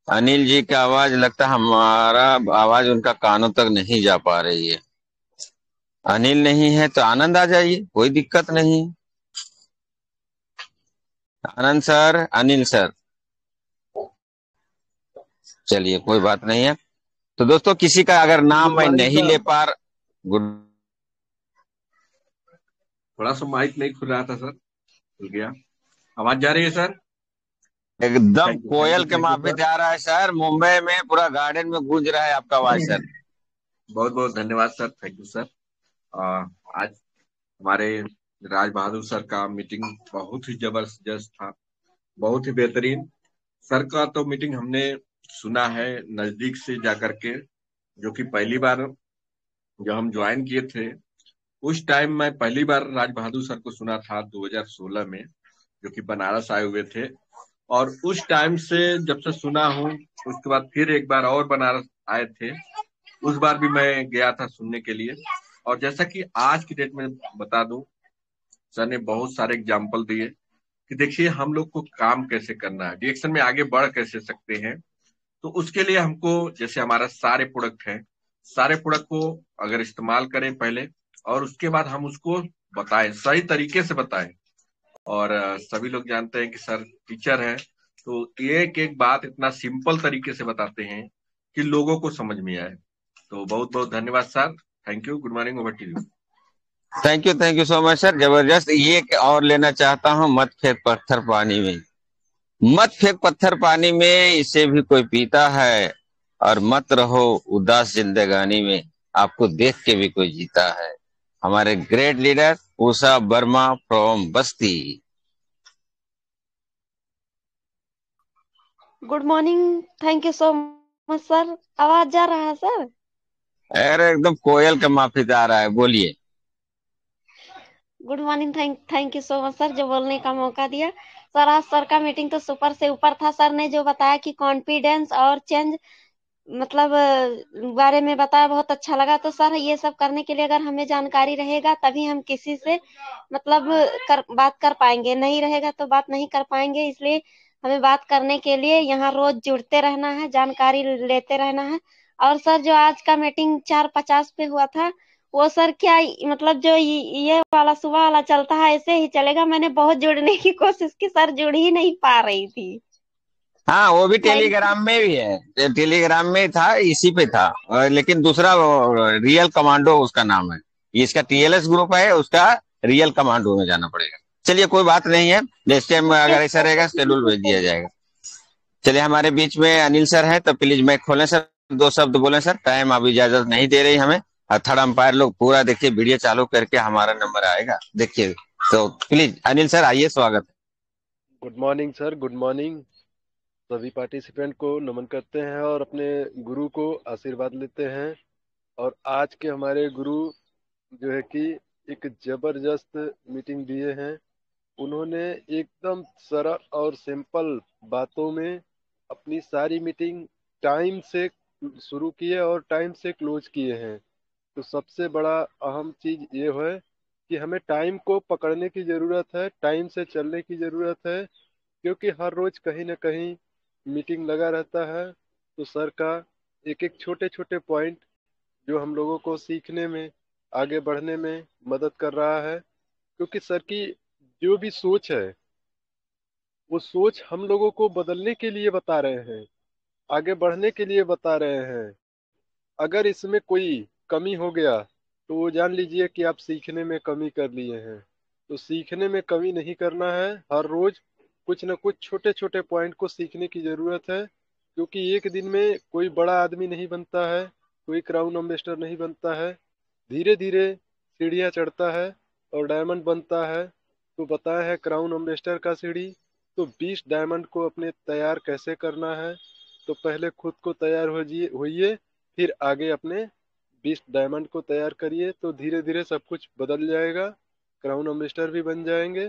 Anil ji का आवाज लगता है हमारा आवाज उनका कानों तक नहीं जा पा रही है। अनिल नहीं है तो आनंद आ जाइए, कोई दिक्कत नहीं। आनंद सर, अनिल सर, चलिए कोई बात नहीं है। तो दोस्तों किसी का अगर नाम मैं नहीं ले पा रहा, गुड, थोड़ा सा माइक नहीं खुल रहा था सर, खुल गया। आवाज जा रही है सर? एकदम कोयल के माफी जा रहा है सर, मुंबई में पूरा गार्डन में गूंज रहा है आपका आवाज सर। बहुत बहुत धन्यवाद सर, थैंक यू सर। आज हमारे राज बहादुर सर का मीटिंग बहुत ही जबरदस्त था, बहुत ही बेहतरीन। सर का तो मीटिंग हमने सुना है नजदीक से जाकर के, जो कि पहली बार जब हम ज्वाइन किए थे उस टाइम मैं पहली बार राज बहादुर सर को सुना था 2016 में, जो कि बनारस आए हुए थे। और उस टाइम से जब से सुना हूँ, उसके बाद फिर एक बार और बनारस आए थे, उस बार भी मैं गया था सुनने के लिए। और जैसा कि आज की डेट में बता दूं, सर ने बहुत सारे एग्जाम्पल दिए कि देखिए हम लोग को काम कैसे करना है, डायरेक्शन में आगे बढ़ कैसे सकते हैं। तो उसके लिए हमको, जैसे हमारा सारे प्रोडक्ट हैं, सारे प्रोडक्ट को अगर इस्तेमाल करें पहले, और उसके बाद हम उसको बताएं, सही तरीके से बताएं। और सभी लोग जानते हैं कि सर टीचर है, तो एक एक बात इतना सिंपल तरीके से बताते हैं कि लोगों को समझ में आए। तो बहुत बहुत धन्यवाद sir, thank you, good morning, over to you. Thank you so much sir, जबरदस्त। ये और लेना चाहता हूँ, मत फेंक पत्थर पानी में, मत फेंक पत्थर पानी में, इसे भी कोई पीता है। और मत रहो उदास जिंदगानी में, आपको देख के भी कोई जीता है। हमारे great leader Usha Varma from Basti. Good morning, thank you so much sir. आवाज जा रहा है सर? अरे एकदम कोयल का माफी जा रहा है, बोलिए। Good morning, thank you so much sir, जो बोलने का मौका दिया। सर आज सर का मीटिंग तो सुपर से ऊपर था। सर ने जो बताया कि कॉन्फिडेंस और चेंज मतलब बारे में बताया, बहुत अच्छा लगा। तो सर ये सब करने के लिए अगर हमें जानकारी रहेगा तभी हम किसी से मतलब बात कर पाएंगे, नहीं रहेगा तो बात नहीं कर पाएंगे। इसलिए हमें बात करने के लिए यहाँ रोज जुड़ते रहना है, जानकारी लेते रहना है। और सर जो आज का मीटिंग 4:50 पे हुआ था, वो सर क्या मतलब जो ये वाला सुबह वाला चलता है ऐसे ही चलेगा? मैंने बहुत जुड़ने की कोशिश की सर, जुड़ ही नहीं पा रही थी। हाँ वो भी टेलीग्राम में भी है, टेलीग्राम में था, इसी पे था, लेकिन दूसरा रियल कमांडो उसका नाम है। इसका TLS ग्रुप है, उसका रियल कमांडो में जाना पड़ेगा। चलिए कोई बात नहीं है, नेक्स्ट टाइम अगर ऐसा रहेगा शेड्यूल भेज दिया जाएगा। चलिए हमारे बीच में अनिल सर है, तो प्लीज मैं खोलें सर, 2 शब्द बोलें सर। टाइम अभी इजाजत नहीं दे रही हमें। और थर्ड अंपायर लोग पूरा देखिए, वीडियो चालू करके हमारा नंबर आएगा, देखिए। तो प्लीज अनिल सर आइए, स्वागत है। Good morning sir, good morning. सभी पार्टिसिपेंट को नमन करते हैं और अपने गुरु को आशीर्वाद लेते हैं। और आज के हमारे गुरु जो है कि एक जबरदस्त मीटिंग दिए हैं। उन्होंने एकदम सरल और सिंपल बातों में अपनी सारी मीटिंग टाइम से शुरू किए और टाइम से क्लोज किए हैं। तो सबसे बड़ा अहम चीज ये है कि हमें टाइम को पकड़ने की ज़रूरत है, टाइम से चलने की ज़रूरत है, क्योंकि हर रोज कहीं ना कहीं मीटिंग लगा रहता है। तो सर का एक एक छोटे छोटे पॉइंट जो हम लोगों को सीखने में, आगे बढ़ने में मदद कर रहा है। क्योंकि सर की जो भी सोच है वो सोच हम लोगों को बदलने के लिए बता रहे हैं, आगे बढ़ने के लिए बता रहे हैं। अगर इसमें कोई कमी हो गया तो वो जान लीजिए कि आप सीखने में कमी कर लिए हैं। तो सीखने में कमी नहीं करना है, हर रोज कुछ न कुछ छोटे छोटे पॉइंट को सीखने की जरूरत है, क्योंकि एक दिन में कोई बड़ा आदमी नहीं बनता है, कोई क्राउन एम्बेसडर नहीं बनता है। धीरे धीरे सीढ़ियाँ चढ़ता है और डायमंड बनता है। तो बताया है क्राउन एम्बेसडर का सीढ़ी, तो 20 डायमंड को अपने तैयार कैसे करना है। तो पहले खुद को तैयार होइए, फिर आगे अपने 20 डायमंड को तैयार करिए, तो धीरे धीरे सब कुछ बदल जाएगा, क्राउन एम्बेसडर भी बन जाएंगे।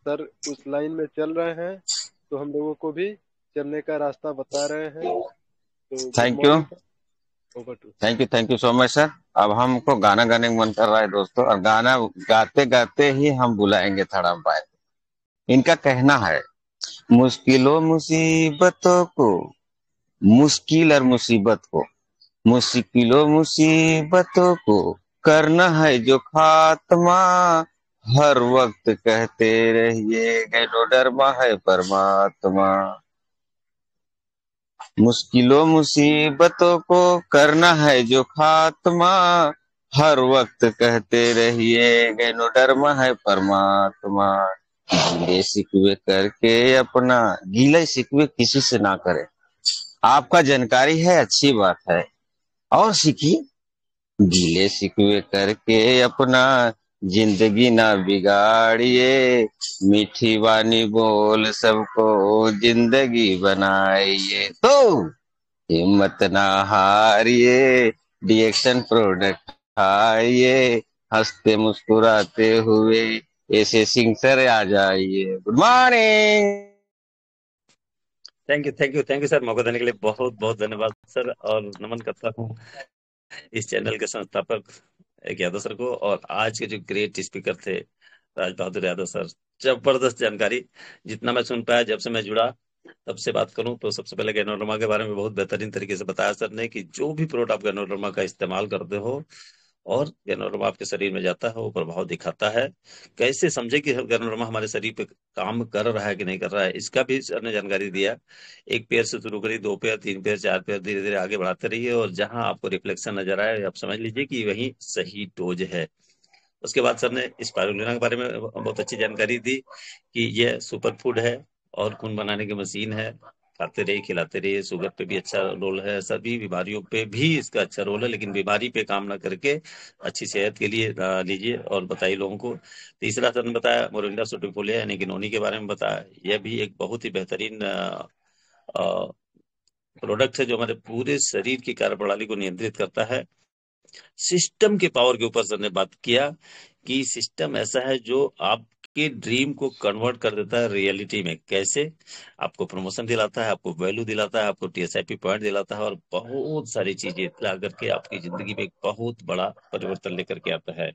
सर उस लाइन में चल रहे हैं, तो हम लोगों को भी चलने का रास्ता बता रहे हैं। तो good thank you, morning, over to. Thank you so much sir. अब हमको गाना गाने का मन कर रहा है दोस्तों, और गाना गाते गाते ही हम बुलाएंगे थड़ा पाए। इनका कहना है, मुश्किलों मुसीबतों को, मुश्किल और मुसीबत को, मुश्किलों मुसीबतों को करना है जो खात्मा, हर वक्त कहते रहिए गैनो डरमा है परमात्मा। मुश्किलों मुसीबतों को करना है जो खात्मा, हर वक्त कहते रहिए गैनो डरमा है परमात्मा। गीले शिकवे करके अपना, गीले शिकवे किसी से ना करें। आपका जानकारी है, अच्छी बात है, और सीखिए। गीले शिकवे करके अपना जिंदगी ना बिगाड़िए, मीठी वाणी बोल सबको जिंदगी बनाइए। तो हिम्मत ना हारिए, डिएक्शन प्रोडक्ट खाइए, हंसते मुस्कुराते हुए ऐसे सिंह सर आ जाइए। Good morning. Thank you sir, मौका देने के लिए बहुत बहुत धन्यवाद सर। और नमन करता हूँ इस चैनल के संस्थापक यादव सर को, और आज के जो ग्रेट स्पीकर थे राज बहादुर यादव सर। जबरदस्त जानकारी, जितना मैं सुन पाया जब से मैं जुड़ा तब से बात करूं तो सबसे पहले गैनोडर्मा के बारे में बहुत बेहतरीन तरीके से बताया सर ने, कि जो भी प्रोडक्ट आप गैनोडर्मा का इस्तेमाल करते हो और गैनोडर्मा आपके शरीर में जाता है, वो प्रभाव दिखाता है। कैसे समझे कि गैनोडर्मा हमारे शरीर पे काम कर रहा है कि नहीं कर रहा है, इसका भी सर ने जानकारी दिया। एक पैर से शुरू करिए, 2 पैर, 3 पैर, 4 पैर, धीरे धीरे आगे बढ़ाते रहिए, और जहां आपको रिफ्लेक्शन नजर आए आप समझ लीजिए कि वही सही डोज है। उसके बाद सर ने स्पारुलिना के बारे में बहुत अच्छी जानकारी दी कि यह सुपर फूड है और खून बनाने की मशीन है। खाते रहिए, खिलाते रहिए। शुगर पे भी अच्छा रोल है, सभी बीमारियों पे भी इसका अच्छा रोल है, लेकिन बीमारी पे काम ना करके अच्छी सेहत के लिए लीजिए। और बताइए लोगों को। तीसरा सर ने बताया मोरिंडा सुटिफोलिया यानी कि नोनी के बारे में बताया। यह भी एक बहुत ही बेहतरीन प्रोडक्ट है जो हमारे पूरे शरीर की कार्यप्रणाली को नियंत्रित करता है। सिस्टम के पावर के ऊपर सर ने बात किया कि सिस्टम ऐसा है जो आपके ड्रीम को कन्वर्ट कर देता है रियलिटी में। कैसे? आपको प्रमोशन दिलाता है, आपको वैल्यू दिलाता है, आपको TSIP पॉइंट दिलाता है, और बहुत सारी चीजें ला करके आपकी जिंदगी में एक बहुत बड़ा परिवर्तन लेकर के आता है।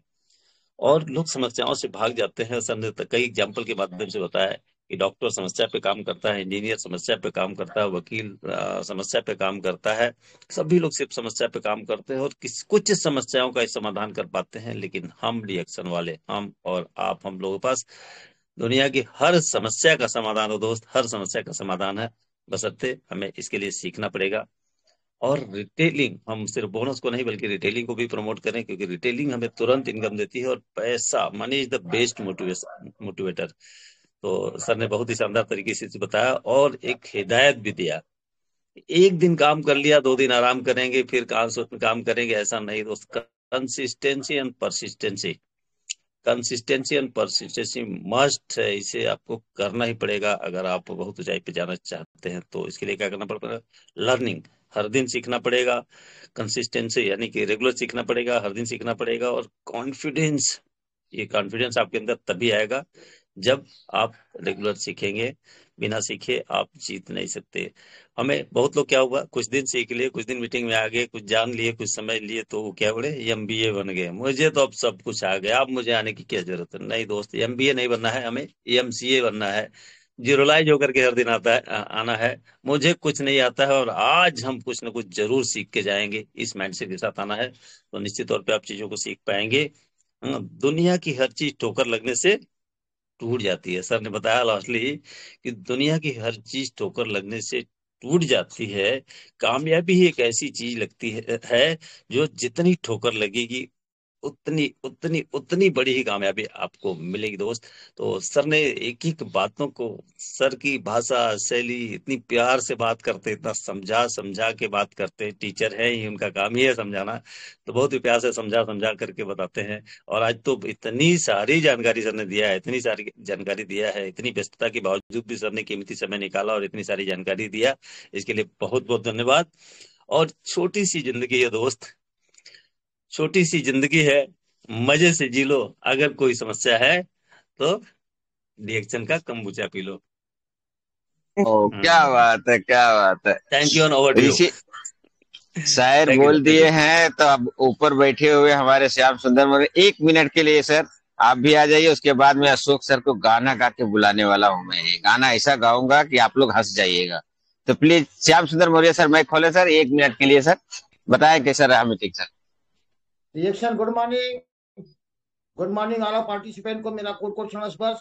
और लोग समस्याओं से भाग जाते हैं। सर ने कई एग्जाम्पल के माध्यम से बताया कि डॉक्टर समस्या पे काम करता है, इंजीनियर समस्या पे काम करता है, वकील समस्या पे काम करता है। सभी लोग सिर्फ समस्या पे काम करते हैं और कुछ समस्याओं का समाधान कर पाते हैं, लेकिन हम रिएक्शन वाले, हम और आप, हम लोगों के पास दुनिया की हर समस्या का समाधान हो दोस्त, हर समस्या का समाधान है। बशर्ते हमें इसके लिए सीखना पड़ेगा। और रिटेलिंग, हम सिर्फ बोनस को नहीं बल्कि रिटेलिंग को भी प्रमोट करें, क्योंकि रिटेलिंग हमें तुरंत इनकम देती है, और पैसा, money is the best motivator. तो सर ने बहुत ही शानदार तरीके से इसे बताया और एक हिदायत भी दिया। एक दिन काम कर लिया, 2 दिन आराम करेंगे, फिर काम करेंगे, ऐसा नहीं दोस्त। Consistency and persistency, consistency and persistency must है। इसे आपको करना ही पड़ेगा अगर आप बहुत ऊंचाई पे जाना चाहते हैं। तो इसके लिए क्या करना पड़ेगा? लर्निंग, हर दिन सीखना पड़ेगा। कंसिस्टेंसी यानी कि रेगुलर सीखना पड़ेगा, हर दिन सीखना पड़ेगा। और कॉन्फिडेंस, ये कॉन्फिडेंस आपके अंदर तभी आएगा जब आप रेगुलर सीखेंगे। बिना सीखे आप जीत नहीं सकते। हमें बहुत लोग क्या हुआ, कुछ दिन सीख लिए, कुछ दिन मीटिंग में आ गए, कुछ जान लिए, कुछ समझ लिए, तो वो क्या बोले, MBA बन गए। मुझे तो अब सब कुछ आ गया, अब मुझे आने की क्या जरूरत है। नहीं दोस्त, MBA नहीं बनना है, हमें MCA बनना है। जीरोलाइज होकर के हर दिन आना है। मुझे कुछ नहीं आता है और आज हम कुछ ना कुछ जरूर सीख के जाएंगे, इस माइंडसेट के साथ आना है। तो निश्चित तौर पे आप चीजों को सीख पाएंगे। दुनिया की हर चीज ठोकर लगने से टूट जाती है। सर ने बताया लास्टली कि दुनिया की हर चीज ठोकर लगने से टूट जाती है, कामयाबी ही एक ऐसी चीज लगती है जो जितनी ठोकर लगेगी उतनी उतनी उतनी बड़ी ही कामयाबी आपको मिलेगी दोस्त। तो सर ने एक एक बातों को, सर की भाषा शैली, इतनी प्यार से बात करते, इतना समझा समझा के बात करते, टीचर है ही, उनका काम ही है समझाना, तो बहुत ही प्यार से समझा समझा करके बताते हैं। और आज तो इतनी सारी जानकारी सर ने दिया है, इतनी सारी जानकारी दिया है, इतनी व्यस्तता के बावजूद भी सर ने कीमती समय निकाला और इतनी सारी जानकारी दिया, इसके लिए बहुत बहुत धन्यवाद। और छोटी सी जिंदगी है दोस्त, छोटी सी जिंदगी है, मजे से जी लो। अगर कोई समस्या है तो रिएक्शन का कम्बुचा पी लो। ओ क्या बात है, क्या बात है। Thank you, over to you. Rishi शायर बोल दिए हैं, तो अब ऊपर बैठे हुए हमारे श्याम सुंदर मौर्य, 1 मिनट के लिए सर आप भी आ जाइए। उसके बाद में अशोक सर को गाना गा के बुलाने वाला हूं मैं। ये गाना ऐसा गाऊंगा कि आप लोग हंस जाइएगा। तो प्लीज श्याम सुंदर मौर्य सर माइक खोले सर, 1 मिनट के लिए सर। बताएं कैसा रहा meeting sir. Reaction good morning all participant को मेरा क्वेश्चन स्पर्श।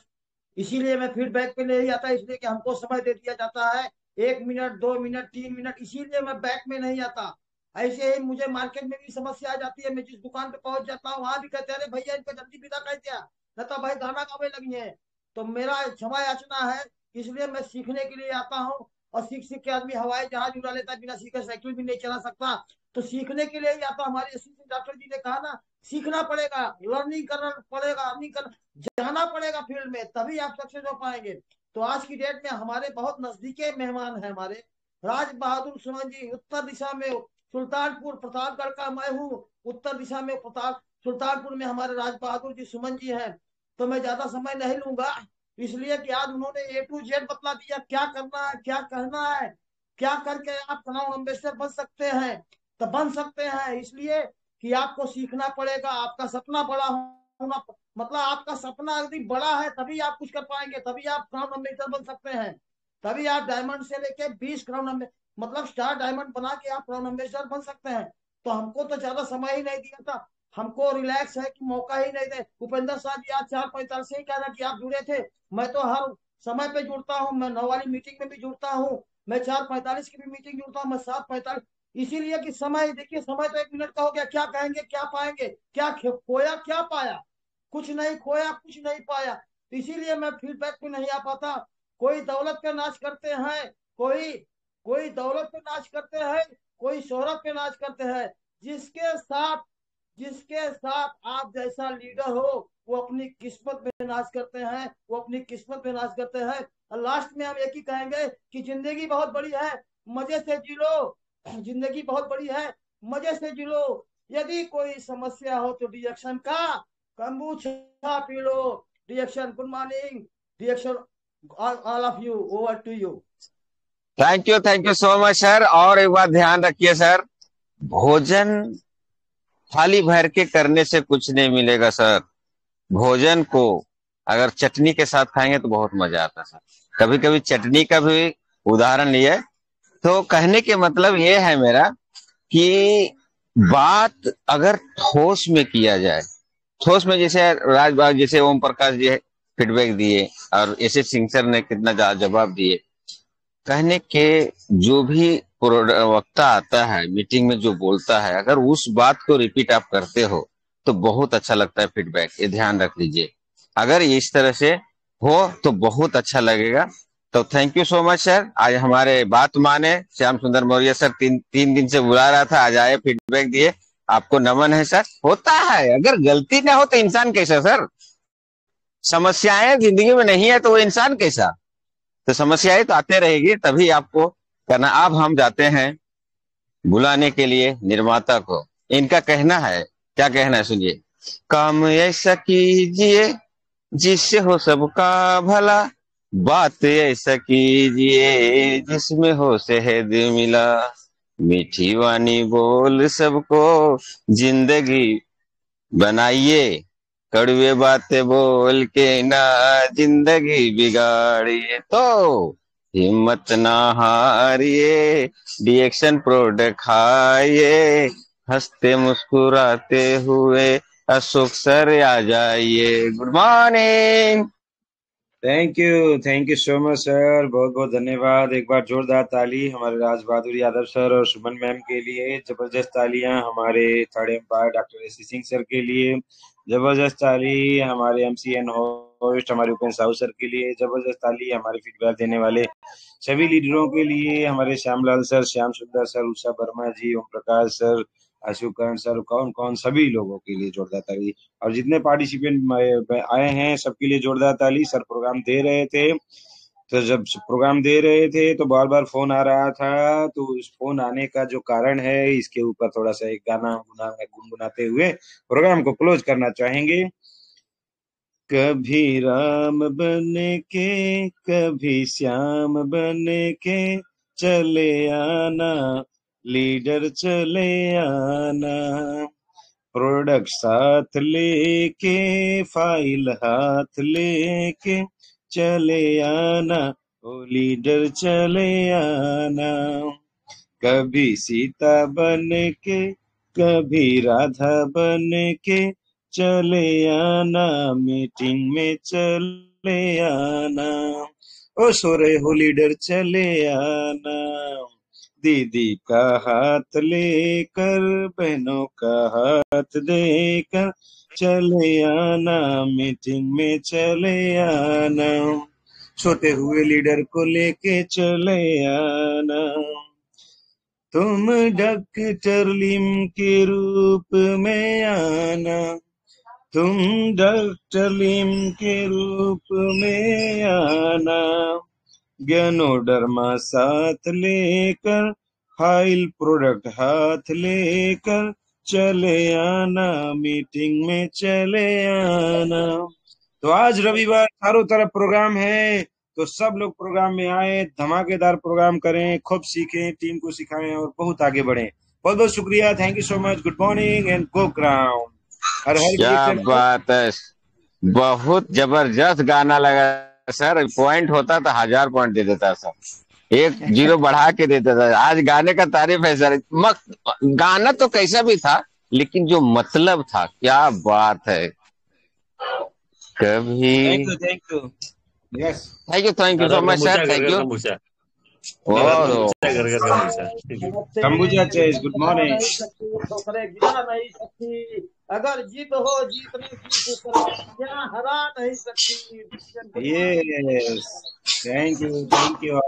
इसीलिए मैं फीडबैक पे नहीं आता, इसलिए कि हमको समय दे दिया जाता है 1 मिनट 2 मिनट 3 मिनट, इसीलिए मैं बैक में नहीं आता। ऐसे ही मुझे मार्केट में भी समस्या आ जाती है, मैं जिस दुकान पे पहुंच जाता हूँ वहां भी कहते हैं अरे भैया इनको जल्दी विदा कर दिया, न तो भाई गाना गावे लगी है। तो मेरा क्षमा याचना है, इसलिए मैं सीखने के लिए आता हूँ। और सीख सीख के आदमी हवाई जहाज उड़ा लेता है, बिना सीखे साइकिल भी नहीं चला सकता। तो सीखने के लिए ही आता। हमारे असिस्टेंट डॉक्टर जी ने कहा ना, सीखना पड़ेगा, लर्निंग करना पड़ेगा, अर्निंग करना, जाना पड़ेगा फील्ड में, तभी आप सक्सेस हो पाएंगे। तो आज की डेट में हमारे बहुत नजदीकी मेहमान है हमारे राज बहादुर सुमन जी। उत्तर दिशा में सुल्तानपुर प्रतापगढ़ का मैं हूँ, उत्तर दिशा में सुल्तानपुर में हमारे राज बहादुर जी सुमन जी हैं। तो मैं ज्यादा समय नहीं लूंगा, इसलिए कि आज उन्होंने A to Z बतला दिया, क्या करना है, क्या कहना है, क्या करके आप क्राउन एम्बेसडर बन सकते हैं। तो बन सकते हैं इसलिए कि आपको सीखना पड़ेगा। आपका सपना बड़ा होना, मतलब आपका सपना यदि बड़ा है तभी आप कुछ कर पाएंगे, तभी आप क्राउन एम्बेसडर बन सकते हैं। तभी आप डायमंड से लेके 20 क्राउन मतलब स्टार डायमंड बना के आप क्राउन एम्बेसडर बन सकते हैं। तो हमको तो ज्यादा समय ही नहीं दिया था, हमको रिलैक्स है कि मौका ही नहीं दे। उपेंद्र साहब जी आज 4:45 से ही कह रहा कि आप जुड़े थे, मैं तो हर समय पे जुड़ता हूँ, मैं 9 वाली मीटिंग में भी जुड़ता हूँ, मैं 4:45 की भी मीटिंग जुड़ता हूँ, मैं 7:45। इसीलिए कि समय, देखिए समय तो 1 मिनट का हो गया, क्या कहेंगे क्या पाएंगे, क्या खोया क्या पाया, कुछ नहीं खोया कुछ नहीं पाया। तो इसीलिए मैं फीडबैक पे नहीं आ पाता। कोई दौलत पे नाच करते हैं, कोई कोई दौलत पे नाच करते हैं, कोई शोहरत पे नाच करते हैं। जिसके साथ आप जैसा लीडर हो वो अपनी किस्मत में नाच करते हैं, वो अपनी किस्मत में नाच करते हैं। और लास्ट में हम एक ही कहेंगे कि जिंदगी बहुत बड़ी है, मजे से जी लो। जिंदगी बहुत बड़ी है, मजे से जी लो। यदि कोई समस्या हो तो रिएक्शन का कम्बुचा पी लो। Reaction good morning, reaction all of you, over to you. Thank you so much sir. और एक बात ध्यान रखिए सर, भोजन थाली भर के करने से कुछ नहीं मिलेगा सर। भोजन को अगर चटनी के साथ खाएंगे तो बहुत मजा आता है सर। कभी कभी चटनी का भी उदाहरण लिए। तो कहने के मतलब ये है मेरा कि बात अगर ठोस में किया जाए, ठोस में, जैसे राजबाग, जैसे ओम प्रकाश जी फीडबैक दिए और एस सिंह सर ने कितना जवाब दिए। कहने के जो भी वक्ता आता है मीटिंग में जो बोलता है, अगर उस बात को रिपीट आप करते हो तो बहुत अच्छा लगता है फीडबैक। ये ध्यान रख लीजिए, अगर इस तरह से हो तो बहुत अच्छा लगेगा। तो thank you so much sir. आज हमारे बात माने श्याम सुंदर मौर्य सर, तीन दिन से बुला रहा था, आज आए, फीडबैक दिए, आपको नमन है सर। होता है, अगर गलती ना हो तो इंसान कैसा सर। समस्याएं जिंदगी में नहीं है तो वो इंसान कैसा। तो समस्याएं तो आते रहेगी, तभी आपको करना। अब हम जाते हैं बुलाने के लिए निर्माता को। इनका कहना है, क्या कहना है सुनिए। काम ऐसा कीजिए जिससे हो सबका भला, बात ऐसा कीजिए जिसमें हो शहद मिला, मीठी वाणी बोल सबको जिंदगी बनाइए, कड़वे बातें बोल के ना जिंदगी बिगाड़िए। तो हिम्मत ना हारिए, रिएक्शन प्रोडक्ट खाइए, हंसते मुस्कुराते हुए अशोक सर आ जाइए। Good morning. Thank you so much sir, बहुत बहुत धन्यवाद। एक बार जोरदार ताली हमारे राज बहादुर यादव सर और सुमन मैम के लिए। जबरदस्त तालियां हमारे third umpire doctor S Singh sir के लिए। जबरदस्त ताली हमारे एमसीएन होस्ट हमारे उपेंद्र साहू सर के लिए। जबरदस्त ताली हमारे फीडबैक देने वाले सभी लीडरों के लिए, हमारे श्यामलाल सर, श्याम सुंदर सर, उषा वर्मा जी, ओम प्रकाश सर, अशोकरण सर, कौन कौन सभी लोगों के लिए जोरदार ताली। और जितने पार्टिसिपेंट आए हैं सबके लिए जोरदार ताली। सर प्रोग्राम दे रहे थे, तो जब प्रोग्राम दे रहे थे तो बार बार फोन आ रहा था, तो उस फोन आने का जो कारण है इसके ऊपर थोड़ा सा एक गाना गुनगुनाते हुए प्रोग्राम को क्लोज करना चाहेंगे। कभी राम बन के कभी श्याम बन के चले आना, लीडर चले आना, प्रोडक्ट साथ लेके फाइल हाथ लेके चले आना, ओ लीडर चले आना। कभी सीता बन के कभी राधा बन के चले आना, मीटिंग में चले आना, ओ सो रहे हो लीडर चले आना। दीदी का हाथ लेकर बहनों का हाथ देकर चले आना, मीटिंग में चले आना, सोते हुए लीडर को लेके चले आना। तुम डॉक्टर लिम के रूप में आना, तुम डॉक्टर लिम के रूप में आना, ज्ञानोडर्मा साथ लेकर फाइल प्रोडक्ट हाथ लेकर चले आना, मीटिंग में चले आना। तो आज रविवार चारों तरफ प्रोग्राम है, तो सब लोग प्रोग्राम में आए, धमाकेदार प्रोग्राम करें, खूब सीखें, टीम को सिखाएं और बहुत आगे बढ़ें। बहुत बहुत शुक्रिया, thank you so much, good morning and go ground. हर हर क्या बात है, बहुत जबरदस्त गाना लगा सर। पॉइंट होता तो 1000 पॉइंट दे देता सर, 1 0 बढ़ा के देता था। आज गाने का तारीफ है सर। गाना तो कैसा भी था, लेकिन जो मतलब था, क्या बात है। कभी thank you yes thank you so much sir, thank you. कंबुजा चेस, गुड मॉर्निंग। गिरा नहीं सकती, अगर जीत हो जीतने की हरा नहीं सकती। Yes, thank you